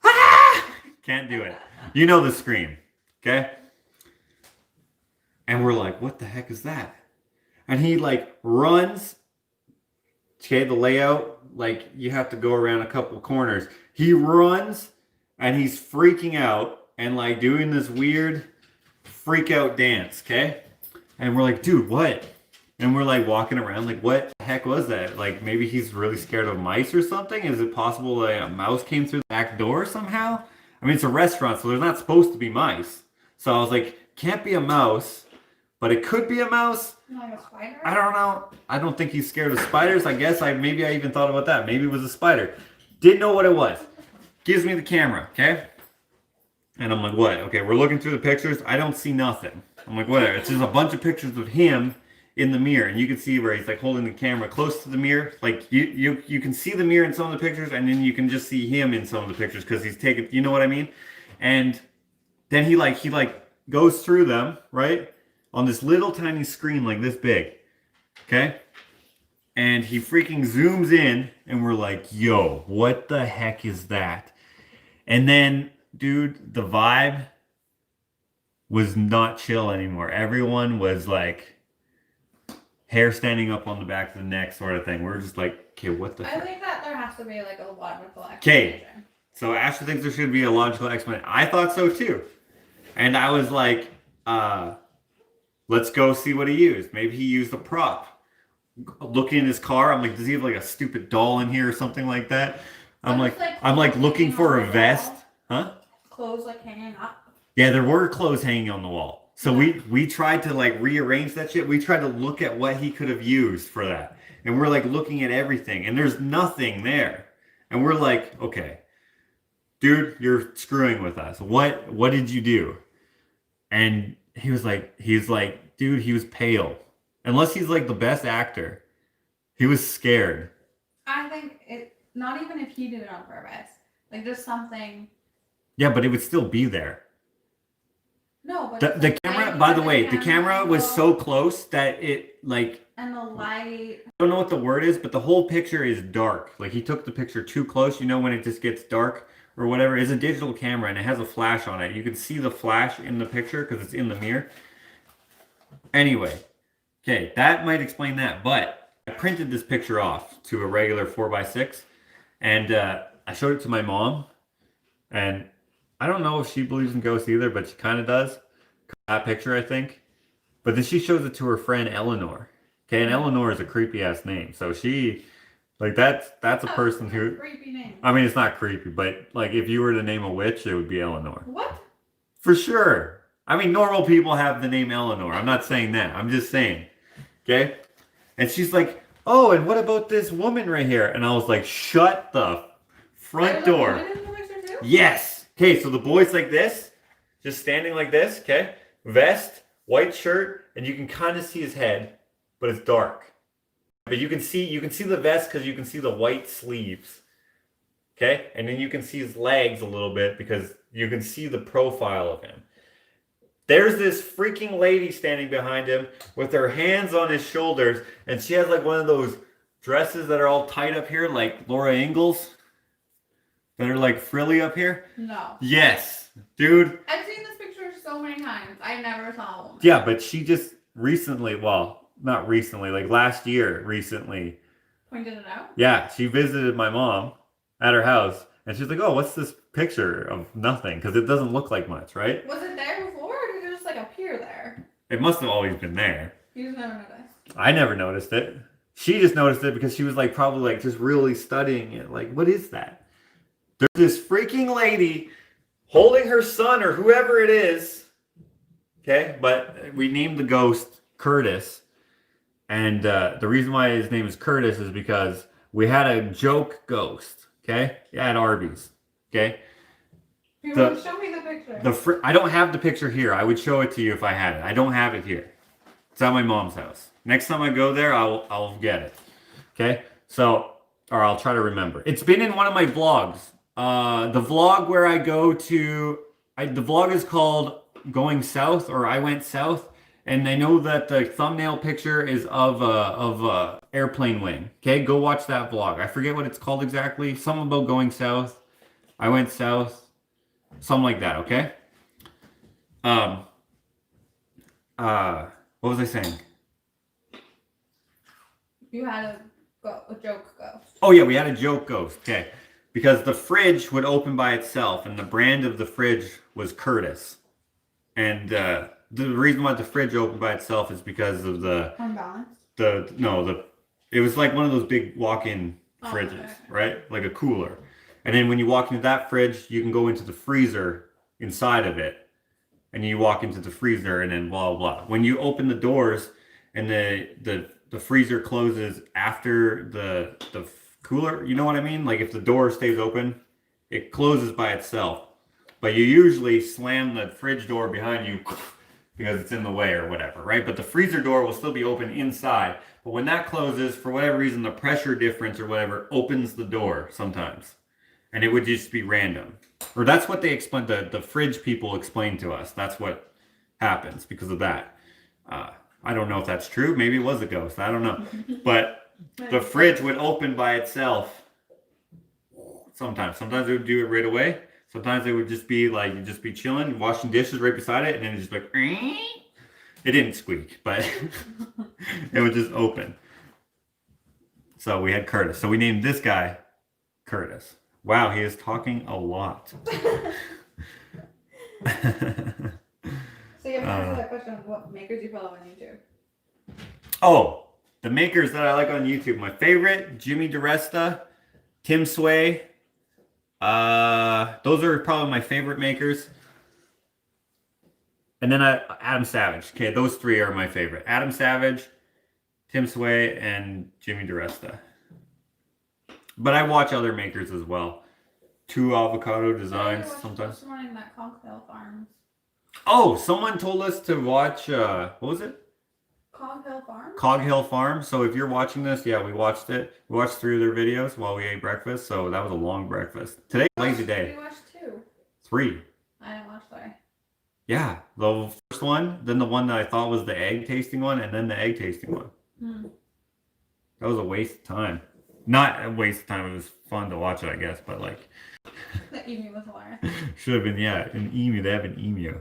Ah! Can't do it. You know the scream, okay? And we're like, what the heck is that? And he like runs, okay, the layout, like you have to go around a couple corners. He runs and he's freaking out and like doing this weird freak out dance, okay? And we're like, dude, what? And we're like walking around like, what the heck was that? Like maybe he's really scared of mice or something? Is it possible that a mouse came through the back door somehow? I mean, it's a restaurant, so there's not supposed to be mice. So I was like, can't be a mouse, but it could be a mouse. Like a spider? I don't know. I don't think he's scared of spiders. I guess maybe I even thought about that. Maybe it was a spider. Didn't know what it was. Gives me the camera, okay? And I'm like, what? Okay, we're looking through the pictures. I don't see nothing. I'm like, whatever. It's just a bunch of pictures of him in the mirror. And you can see where he's like holding the camera close to the mirror. Like you can see the mirror in some of the pictures, and then you can just see him in some of the pictures because he's taking, you know what I mean? And then he goes through them, right? On this little tiny screen like this big. Okay? And he freaking zooms in and we're like, yo, what the heck is that? And then, dude, the vibe was not chill anymore. Everyone was like hair standing up on the back of the neck sort of thing. We're just like, okay, what the I heck? think that there has to be like a logical Okay, explanation. So Ashley thinks there should be a logical explanation. I thought so too. And I was like, let's go see what he used. Maybe he used a prop. Looking in his car, I'm like, does he have like a stupid doll in here or something like that? I'm like looking for a vest. Huh? Clothes like hanging up. Yeah, there were clothes hanging on the wall. So we tried to like rearrange that shit. We tried to look at what he could have used for that. And we're like looking at everything and there's nothing there. And we're like, okay, dude, you're screwing with us. What did you do? And he's like, dude, he was pale. Unless he's like the best actor. He was scared. I think not even if he did it on purpose. Like just something. Yeah, but it would still be there. No, but the camera, by the way, the camera was so close that it like. And the light. I don't know what the word is, but the whole picture is dark. Like he took the picture too close. You know when it just gets dark or whatever. It's a digital camera and it has a flash on it. You can see the flash in the picture because it's in the mirror. Anyway, okay, that might explain that. But I printed this picture off to a regular 4x6, and I showed it to my mom, and I don't know if she believes in ghosts either, but she kind of does. That picture, I think. But then she shows it to her friend Eleanor. Okay, and Eleanor is a creepy ass name. So she, like, that's a person who. Creepy name. I mean, it's not creepy, but like if you were to name a witch, it would be Eleanor. What? For sure. I mean, normal people have the name Eleanor. I'm not saying that. I'm just saying. Okay? And she's like, oh, and what about this woman right here? And I was like, shut the front door. Yes. Okay, so the boy's like this, just standing like this, okay? Vest, white shirt, and you can kind of see his head, but it's dark. But you can see the vest because you can see the white sleeves. Okay? And then you can see his legs a little bit because you can see the profile of him. There's this freaking lady standing behind him with her hands on his shoulders, and she has like one of those dresses that are all tight up here, like Laura Ingalls. That are like frilly up here? No. Yes. Dude. I've seen this picture so many times. I never saw a woman. Yeah, but she just recently, well, not recently, like last year recently. Pointed it out? Yeah, she visited my mom at her house, and she's like, oh, what's this picture of nothing? Because it doesn't look like much, right? Was it there before, or did it just like appear there? It must have always been there. You just never noticed. I never noticed it. She just noticed it because she was like probably like just really studying it. Like, what is that? There's this freaking lady holding her son or whoever it is. Okay, but we named the ghost Curtis. And the reason why his name is Curtis is because we had a joke ghost. Okay, at Arby's. Okay. Show me the picture. I don't have the picture here. I would show it to you if I had it. I don't have it here. It's at my mom's house. Next time I go there, I'll get it. Okay, so or I'll try to remember. It's been in one of my vlogs. The vlog where I go to, the vlog is called Going South, or I Went South, and I know that the thumbnail picture is of a airplane wing. Okay, go watch that vlog. I forget what it's called exactly. Something about going south. I went south. Something like that. Okay. What was I saying? You had a joke ghost. Oh yeah, we had a joke ghost. Okay. Because the fridge would open by itself, and the brand of the fridge was Curtis. And the reason why the fridge opened by itself is because of the unbalanced. It was like one of those big walk-in fridges, right? Like a cooler. And then when you walk into that fridge, you can go into the freezer inside of it, and you walk into the freezer, and then blah blah. When you open the doors, and the freezer closes after the cooler, you know what I mean? Like if the door stays open, it closes by itself. But you usually slam the fridge door behind you because it's in the way or whatever, right? But the freezer door will still be open inside. But when that closes, for whatever reason, the pressure difference or whatever opens the door sometimes. And it would just be random. Or that's what they explained, the fridge people explained to us. That's what happens because of that. I don't know if that's true. Maybe it was a ghost. I don't know. But the fridge would open by itself sometimes. Sometimes it would do it right away. Sometimes it would just be like, you'd just be chilling, washing dishes right beside it, and then it's just like, it didn't squeak, but it would just open. So we had Curtis. So we named this guy Curtis. Wow, he is talking a lot. So you have to answer that question of what makers you follow on YouTube. Oh, the makers that I like on YouTube. My favorite, Jimmy DiResta, Tim Sway. Those are probably my favorite makers. And then Adam Savage. Okay, those three are my favorite. Adam Savage, Tim Sway, and Jimmy DiResta. But I watch other makers as well. Two Avocado Designs sometimes. This morning that Coghill Farms. Oh, someone told us to watch, what was it? Coghill Farms? Coghill Farm. So if you're watching this, yeah, we watched it. We watched 3 of their videos while we ate breakfast. So that was a long breakfast. Today, lazy day. We watched 2. 3. I didn't watch 3. Yeah, the first one, then the one that I thought was the egg tasting one, and then the egg tasting one. That was a waste of time. Not a waste of time. It was fun to watch it, I guess, but like... The emu was hilarious. Should have been, yeah, an emu. They have an emu.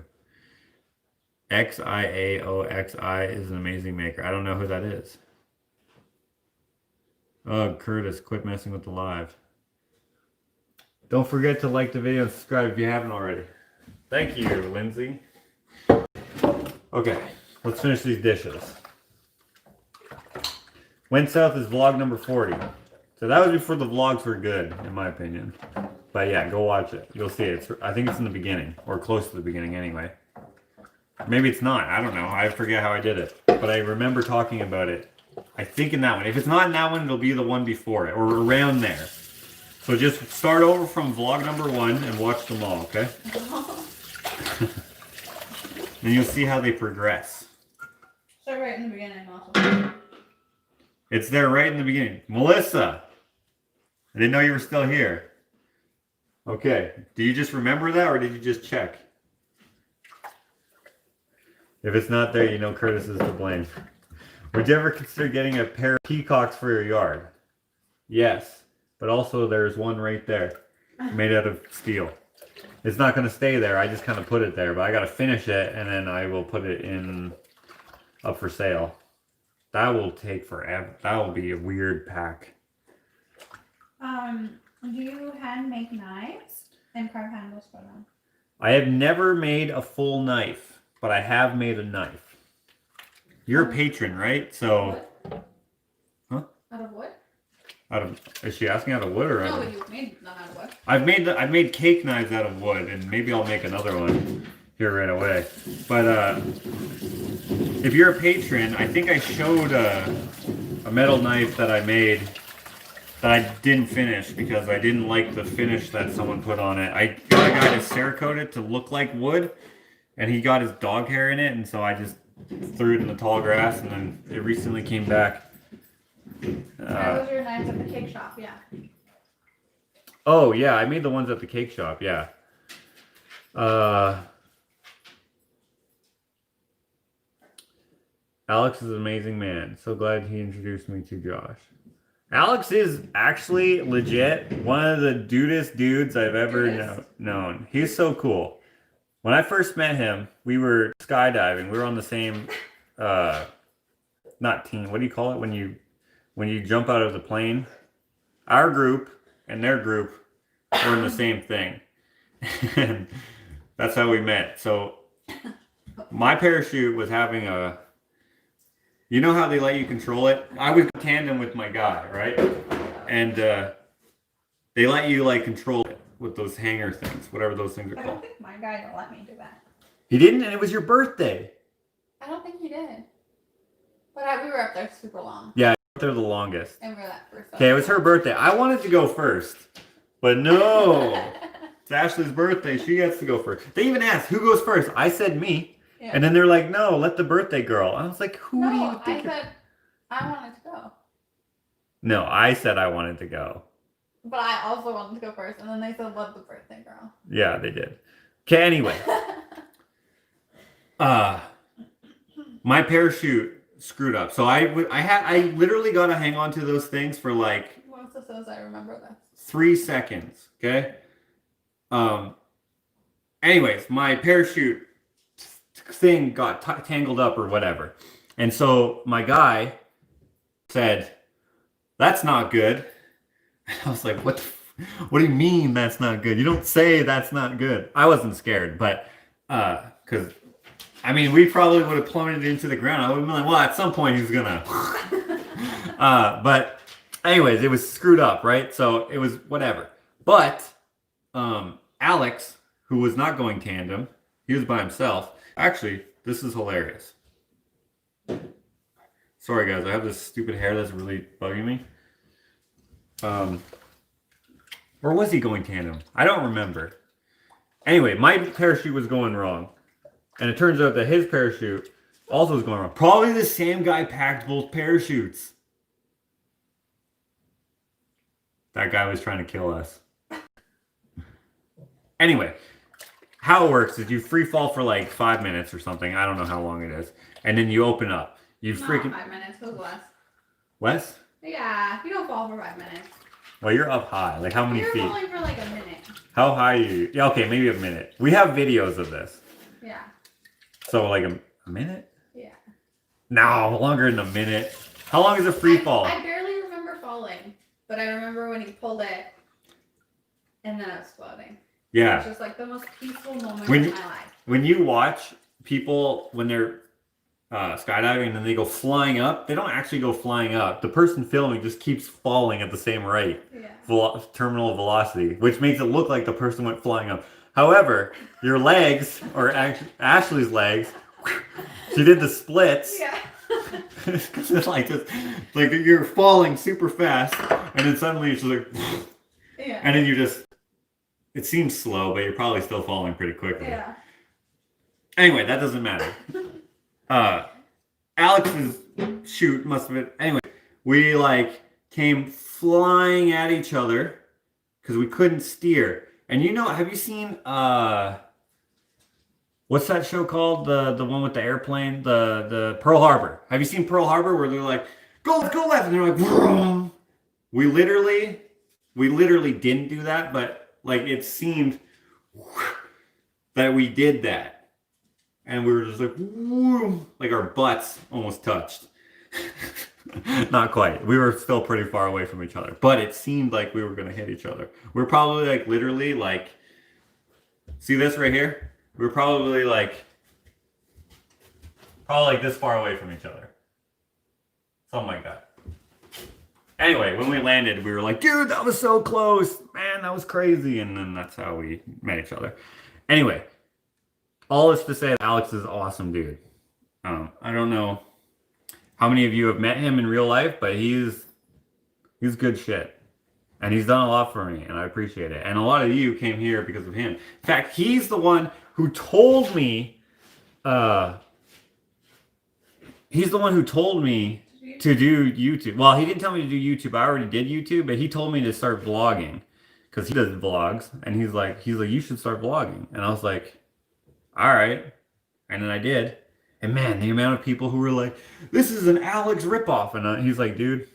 XIAOXI is an amazing maker. I don't know who that is. Oh, Curtis, quit messing with the live. Don't forget to like the video and subscribe if you haven't already. Thank you, Lindsay. Okay, let's finish these dishes. Went South is vlog number 40. So that was before the vlogs were good, in my opinion. But yeah, go watch it. You'll see it. I think it's in the beginning, or close to the beginning anyway. Maybe it's not. I don't know. I forget how I did it. But I remember talking about it. I think in that one. If it's not in that one, it'll be the one before it, or around there. So just start over from vlog number 1 and watch them all, okay? And you'll see how they progress. So right in the beginning also. It's there right in the beginning. Melissa! I didn't know you were still here. Okay. Do you just remember that, or did you just check? If it's not there, you know Curtis is to blame. Would you ever consider getting a pair of peacocks for your yard? Yes. But also there's one right there. Made out of steel. It's not going to stay there. I just kind of put it there. But I got to finish it, and then I will put it in up for sale. That will take forever. That will be a weird pack. Do you hand make knives and carve handles for them? I have never made a full knife, but I have made a knife. You're a patron, right? So, huh? Out of wood? Out of, is she asking out of wood or out of? No, you made them out of wood. I've made cake knives out of wood, and maybe I'll make another one here right away. But if you're a patron, I think I showed a metal knife that I made that I didn't finish because I didn't like the finish that someone put on it. I got a guy to Cerakote it to look like wood, and he got his dog hair in it, and so I just threw it in the tall grass, and then it recently came back. That was your knives at the cake shop, yeah. Oh yeah, I made the ones at the cake shop, yeah. Alex is an amazing man. So glad he introduced me to Josh. Alex is actually legit one of the dudest dudes I've ever known. He's so cool. When I first met him, we were skydiving. We were on the same, not team. What do you call it when you jump out of the plane? Our group and their group were in the same thing. And that's how we met. So my parachute was having a, you know how they let you control it? I was in tandem with my guy, right? And they let you like control it with those hanger things, whatever those things are I called. don't think my guy will let me do that. He didn't, and it was your birthday. I don't think he did. But we were up there super long. Yeah, they're the longest. And we were that first. Okay, it was her birthday. I wanted to go first, but no. It's Ashley's birthday. She gets to go first. They even asked, who goes first? I said me. Yeah. And then they're like, no, let the birthday girl. I was like, who do you think? I said I wanted to go. No, I said I wanted to go. But I also wanted to go first. And then they said, let the birthday girl. Yeah, they did. Okay, anyway. My parachute screwed up. So I literally got to hang on to those things for like. Once this says I remember this. 3 seconds, okay? Anyways, my parachute thing got tangled up or whatever. And so my guy said, that's not good. And I was like, what the What do you mean that's not good? You don't say that's not good. I wasn't scared, but because I mean, we probably would have plummeted into the ground. I would have been like, well, at some point he's gonna. But anyways, it was screwed up, right? So it was whatever. But Alex, who was not going tandem, he was by himself. Actually, this is hilarious. Sorry guys, I have this stupid hair that's really bugging me. Or was he going tandem? I don't remember. Anyway, my parachute was going wrong. And it turns out that his parachute also was going wrong. Probably the same guy packed both parachutes. That guy was trying to kill us. Anyway, how it works is you free fall for like 5 minutes or something. I don't know how long it is. And then you open up. You freaking... 5 minutes, it was less. Less? Yeah, you don't fall for 5 minutes. Well, you're up high. Like how many feet? You're falling for like a minute. How high are you? Yeah, okay, maybe a minute. We have videos of this. Yeah. So like a minute? Yeah. No, longer than a minute. How long is a free fall? I barely remember falling, but I remember when he pulled it, and then I was floating. Yeah. It was just like the most peaceful moment When of my life. When you watch people when they're skydiving and then they go flying up, they don't actually go flying up. The person filming just keeps falling at the same rate. Yeah. Terminal velocity, which makes it look like the person went flying up. However, your legs, or Ashley's legs, she did the splits. Yeah. It's like just like you're falling super fast, and then suddenly it's just like, yeah. And then you just, it seems slow, but you're probably still falling pretty quickly. Yeah. Anyway, that doesn't matter. Alex's chute must have been, anyway, we like came flying at each other because we couldn't steer. And you know, have you seen what's that show called? The one with the airplane, the Pearl Harbor. Have you seen Pearl Harbor where they're like, go left, and they're like, vroom. We literally didn't do that, but like it seemed that we did that. And we were just like, whoom, like our butts almost touched. Not quite. We were still pretty far away from each other, but it seemed like we were going to hit each other. We're probably like literally like, see this right here? We're probably like this far away from each other. Something like that. Anyway, when we landed, we were like, dude, that was so close. Man, that was crazy. And then that's how we met each other. Anyway, all this to say that Alex is an awesome dude. I don't know how many of you have met him in real life, but he's good shit. And he's done a lot for me, and I appreciate it. And a lot of you came here because of him. In fact, he's the one who told me, to do YouTube. Well, he didn't tell me to do YouTube. I already did YouTube, but he told me to start vlogging because he does vlogs. And he's like, you should start vlogging. And I was like, all right. And then I did. And man, the amount of people who were like, this is an Alex ripoff. And he's like, dude,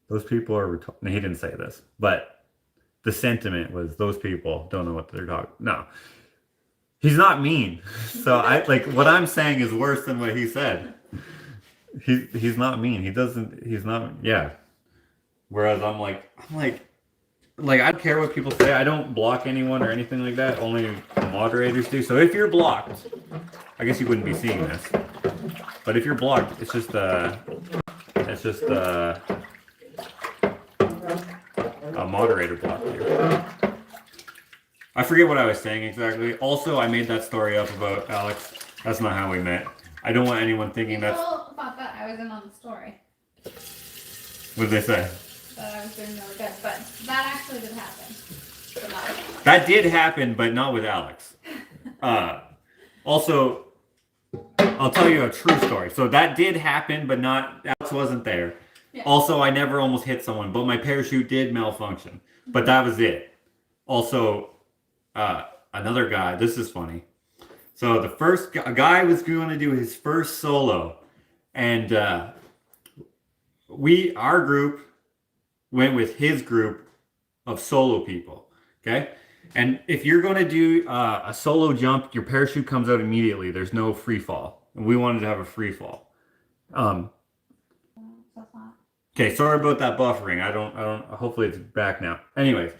those people are retarded. He didn't say this, but the sentiment was those people don't know what they're talking. No, he's not mean. So I like what I'm saying is worse than what he said. He's not mean. He's not. Yeah. Whereas I'm like, I don't care what people say. I don't block anyone or anything like that. Only moderators do. So if you're blocked, I guess you wouldn't be seeing this. But if you're blocked, it's just a moderator blocked you. I forget what I was saying exactly. Also, I made that story up about Alex. That's not how we met. I don't want anyone thinking that's... People thought that I was in on the story. What did they say? That I was doing really good, but that actually did happen. But not with Alex. That did happen, but not with Alex. Also, I'll tell you a true story. So that did happen, but not... Alex wasn't there. Yeah. Also, I never almost hit someone, but my parachute did malfunction. But that was it. Also, another guy, this is funny. So the first guy was going to do his first solo. And our group went with his group of solo people. Okay? And if you're going to do a solo jump, your parachute comes out immediately. There's no free fall. And we wanted to have a free fall. Okay, sorry about that buffering. I don't, hopefully it's back now. Anyways,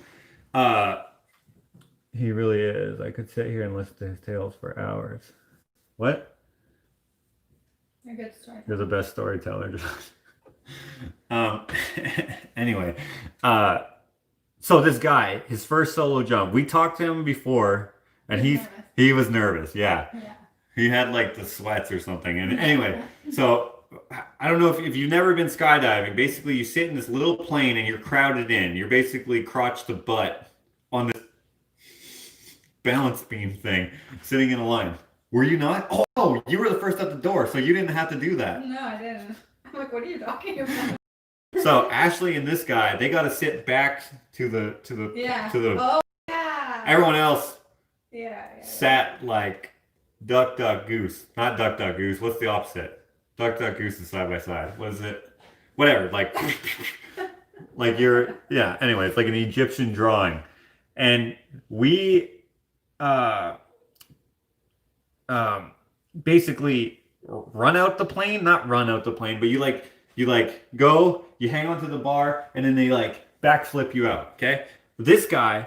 he really is. I could sit here and listen to his tales for hours. What? You're a good storyteller. You're the best storyteller. Anyway, so this guy, his first solo jump, we talked to him before, and he was nervous. Yeah. He had like the sweats or something. And anyway, so I don't know if you've never been skydiving. Basically, you sit in this little plane and you're crowded in. You're basically crotch to butt on this balance beam thing, sitting in a line. Were you not? Oh, you were the first at the door, so you didn't have to do that. No, I didn't. I'm like, what are you talking about? So Ashley and this guy, they got to sit back to the Oh yeah. Everyone else Yeah. sat like duck duck goose. Not duck duck goose. What's the opposite? Duck duck goose is side by side. What is it? Whatever. Like like you're anyway, it's like an Egyptian drawing. And we basically run out the plane, not run out the plane, but you go, you hang onto the bar, and then they like backflip you out. Okay. This guy,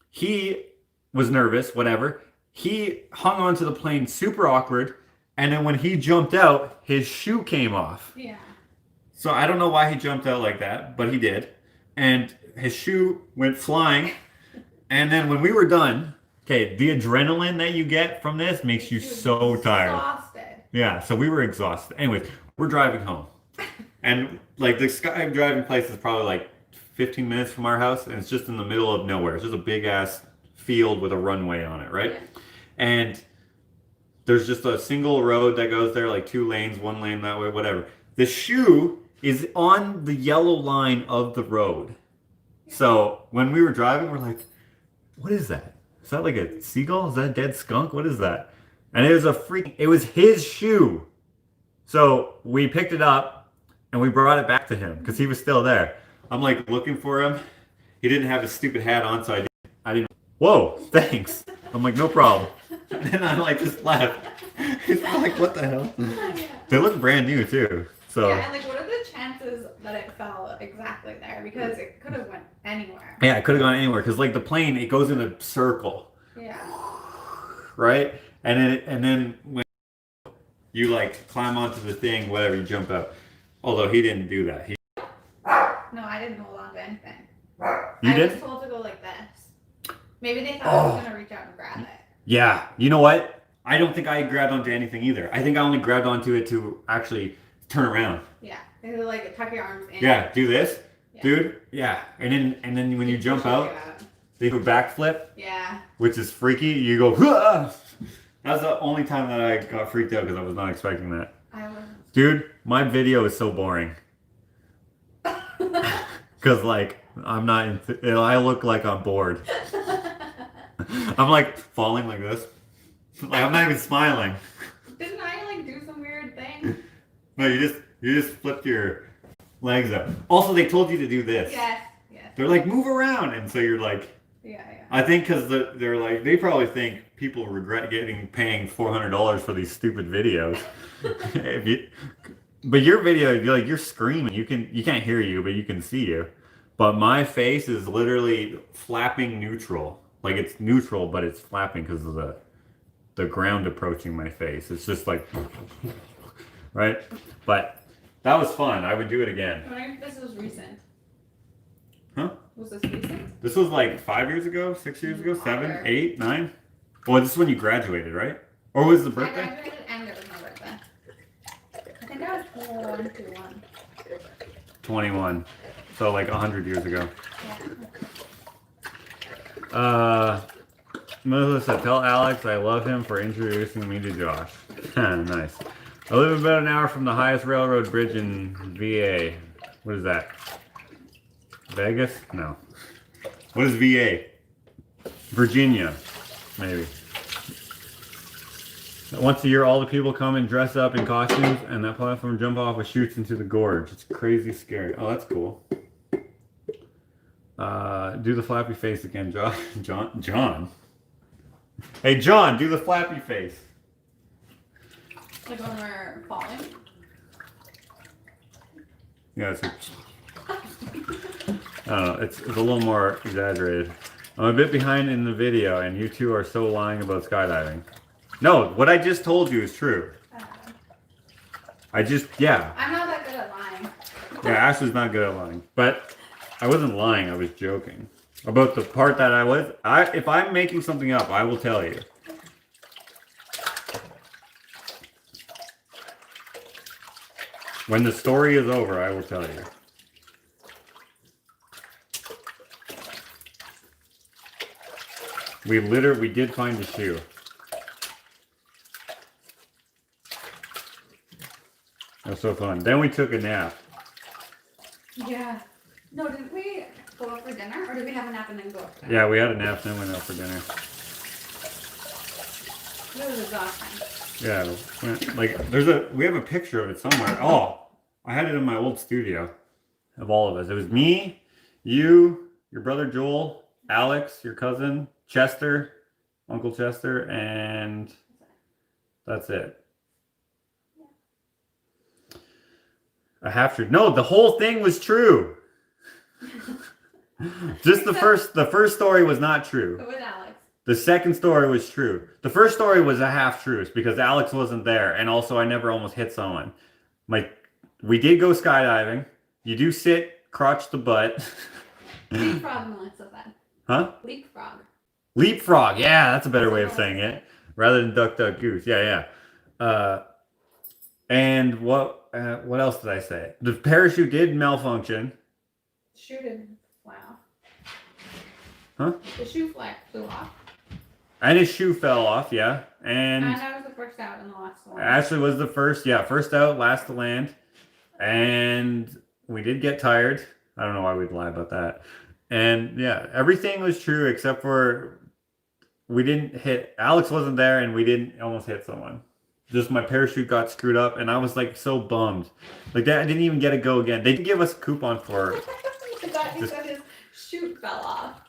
he was nervous, whatever. He hung onto the plane super awkward, and then when he jumped out, his shoe came off. Yeah. So I don't know why he jumped out like that, but he did. And his shoe went flying. And then when we were done, okay, the adrenaline that you get from this makes you so tired. Exhausted. Yeah, so we were exhausted. Anyways, we're driving home. And like the skydiving place is probably like 15 minutes from our house, and it's just in the middle of nowhere. It's just a big ass field with a runway on it, right? Yeah. And there's just a single road that goes there, like 2 lanes, 1 lane that way, whatever. The shoe is on the yellow line of the road. So when we were driving, we're like, what is that? Is that like a seagull? Is that a dead skunk? What is that? And it was his shoe. So we picked it up and we brought it back to him because he was still there. I'm like looking for him. He didn't have his stupid hat on, so I didn't. Whoa, thanks. I'm like, no problem. And then I like just left. He's like, what the hell? Yeah. They look brand new too. So yeah, and like, what are the chances that it fell exactly there? Because it could have went anywhere. Yeah, it could have gone anywhere because like the plane, it goes in a circle. Yeah. Right, and then when you like climb onto the thing, whatever, you jump out. Although he didn't do that. No, I didn't hold on to anything. You did? I was told to go like this. Maybe they thought I was gonna reach out and grab it. Yeah, you know what? I don't think I grabbed onto anything either. I think I only grabbed onto it to actually turn around. Yeah, they like tuck your arms in. Yeah, do this, dude. Yeah, and then when you jump out, they do a backflip. Yeah. Which is freaky. You go. Hua! That's the only time that I got freaked out because I was not expecting that. I wasn't. Dude, my video is so boring. Because like I'm not. I look like I'm bored. I'm like falling like this. Like I'm not even smiling. Didn't I like do some weird thing? No, you just flipped your legs up. Also, they told you to do this. Yes. They're like, move around, and so you're like. Yeah. I think because they're like, they probably think people regret paying $400 for these stupid videos. But your video, you're screaming. You can't hear you, but you can see you. But my face is literally flapping neutral. Like it's neutral, but it's flapping because of the ground approaching my face. It's just like, right? But that was fun. I would do it again. I wonder if this was recent. Huh? Was this recent? This was like 5 years ago, 6 years ago, 7, 8, 9. Well, this is when you graduated, right? Or was the birthday? I graduated and it was my birthday. I think I was 21. 21. So like 100 years ago. Yeah. Melissa, tell Alex I love him for introducing me to Josh. Nice. I live about an hour from the highest railroad bridge in VA. What is that? Vegas? No. What is VA? Virginia, maybe. Once a year, all the people come and dress up in costumes, and that platform jump off with chutes into the gorge. It's crazy scary. Oh, that's cool. Do the flappy face again, John. Hey, John, do the flappy face. Like when we're falling? Yeah, it's like... I don't know. It's a little more exaggerated. I'm a bit behind in the video, and you two are so lying about skydiving. No, what I just told you is true. Yeah. I'm not that good at lying. Yeah, Ashley's not good at lying. But I wasn't lying, I was joking. About the part that if I'm making something up, I will tell you. When the story is over, I will tell you. We did find a shoe. That was so fun. Then we took a nap. Yeah. No, didn't we go out for dinner? Or did we have a nap and then go out for dinner? Yeah, we had a nap and then went out for dinner. It was exhausting. Yeah, like we have a picture of it somewhere. Oh, I had it in my old studio of all of us. It was me, you, your brother Joel, Alex, your cousin, Chester, Uncle Chester, and that's it. A half truth. No, the whole thing was true. Just the first story was not true. But with Alex. The second story was true. The first story was a half truth because Alex wasn't there, and also I never almost hit someone. We did go skydiving. You do sit crotch to butt. Leapfrog, Melissa said. Huh? Leapfrog. Leapfrog. Yeah, that's a better way of saying it. Rather than duck, duck, goose. Yeah, yeah. And what else did I say? The parachute did malfunction. Shoe didn't fly off. Huh? The shoe flew off. And his shoe fell off, yeah. And I was the first out and the last one. Ashley was the first out, last to land. And we did get tired. I don't know why we'd lie about that. And yeah, everything was true except for we didn't hit. Alex wasn't there and we didn't almost hit someone. Just my parachute got screwed up and I was like so bummed. Like that, I didn't even get to go again. They did give us a coupon for I thought you said his chute fell off.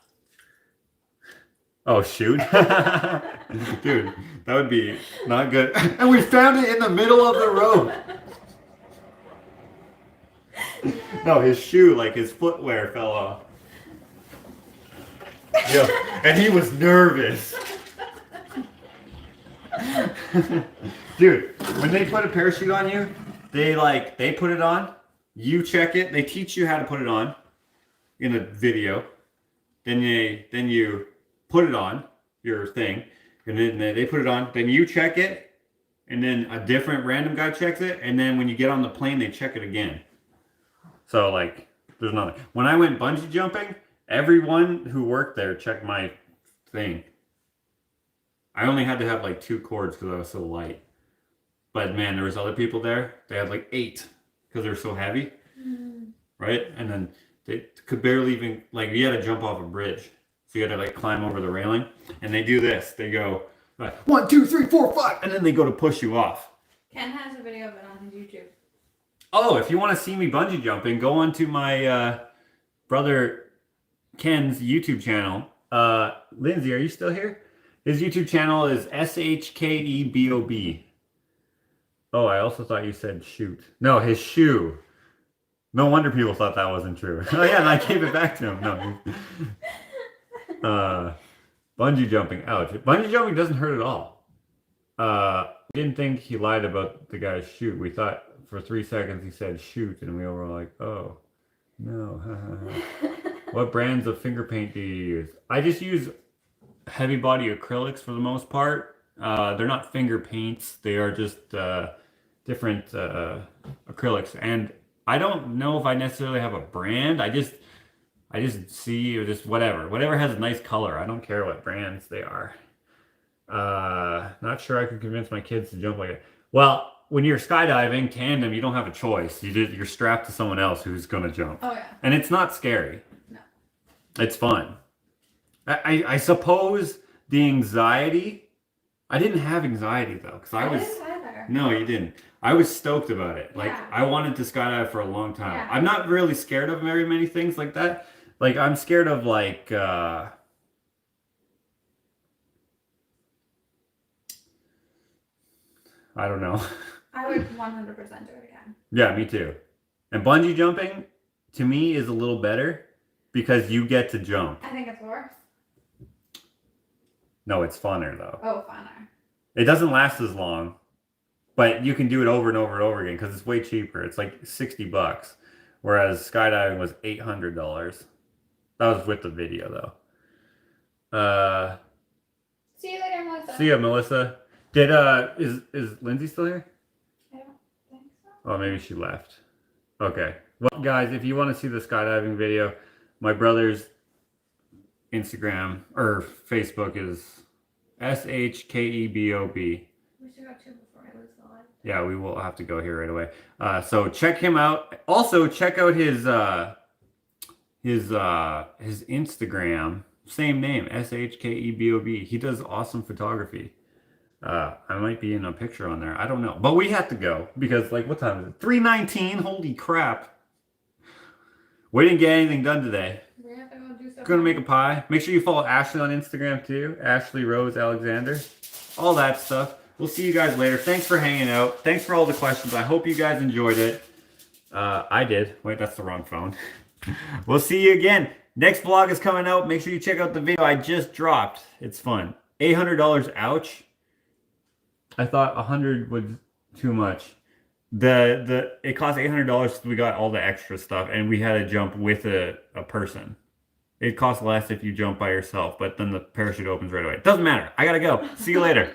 Oh, shoot. Dude, that would be not good. And we found it in the middle of the road. No, his shoe, like his footwear fell off. Yeah, and he was nervous. Dude, when they put a parachute on you, they put it on, you check it, they teach you how to put it on in a video. Then you put it on your thing, and then they put it on, then you check it, and then a different random guy checks it, and then when you get on the plane, they check it again. So like, there's nothing. When I went bungee jumping, everyone who worked there checked my thing. I only had to have like 2 cords because I was so light. But man, there was other people there. They had like 8 because they're so heavy, right? And then they could barely even, like, you had to jump off a bridge. So you had to like climb over the railing, and they do this. They go like 1, 2, 3, 4, 5, and then they go to push you off. Ken has a video of it on his YouTube. Oh, if you want to see me bungee jumping, go on to my brother Ken's YouTube channel. Lindsay, are you still here? His YouTube channel is SHKEBOB. Oh, I also thought you said shoot. No, his shoe. No wonder people thought that wasn't true. Oh yeah, and I gave it back to him. No. Bungee jumping. Ouch. Bungee jumping doesn't hurt at all. Didn't think he lied about the guy's shoot. We thought for 3 seconds he said shoot, and we were like, oh, no. What brands of finger paint do you use? I just use heavy body acrylics for the most part. They're not finger paints. They are just different acrylics. And I don't know if I necessarily have a brand. I just see, or just whatever has a nice color. I don't care what brands they are. Not sure I could convince my kids to jump like it. Well, when you're skydiving tandem, you don't have a choice. You're strapped to someone else who's gonna jump. Oh yeah. And it's not scary. No. It's fun. I suppose the anxiety. I didn't have anxiety though, because I was. Didn't either. No, you didn't. I was stoked about it. Like Yeah. I wanted to skydive for a long time. Yeah. I'm not really scared of very many things like that. Like I'm scared of like I don't know. I would 100% do it again. Yeah, me too. And bungee jumping, to me is a little better because you get to jump. I think it's worse. No, it's funner though. Oh, funner. It doesn't last as long, but you can do it over and over and over again because it's way cheaper. It's like $60, whereas skydiving was $800. That was with the video though. See you later, Melissa. See ya, Melissa. Did is Lindsay still here? I don't think so. Oh, maybe she left. Okay. Well, guys, if you want to see the skydiving video, my brother's Instagram or Facebook is SHKEBOB. We should go too before I lose the light. Yeah, we will have to go here right away. So check him out. Also, check out his Instagram. Same name, SHKEBOB. He does awesome photography. I might be in a picture on there. I don't know. But we have to go because, like, what time is it? 3:19. Holy crap. We didn't get anything done today. We have to go do something. Gonna make a pie. Make sure you follow Ashley on Instagram too. Ashley Rose Alexander. All that stuff. We'll see you guys later. Thanks for hanging out. Thanks for all the questions. I hope you guys enjoyed it. I did. Wait, that's the wrong phone. We'll see you again. Next vlog is coming out. Make sure you check out the video I just dropped. It's fun. $800. Ouch. I thought 100 was too much. It cost $800. We got all the extra stuff, and we had to jump with a person. It costs less if you jump by yourself, but then the parachute opens right away. Doesn't matter. I gotta go. See you later.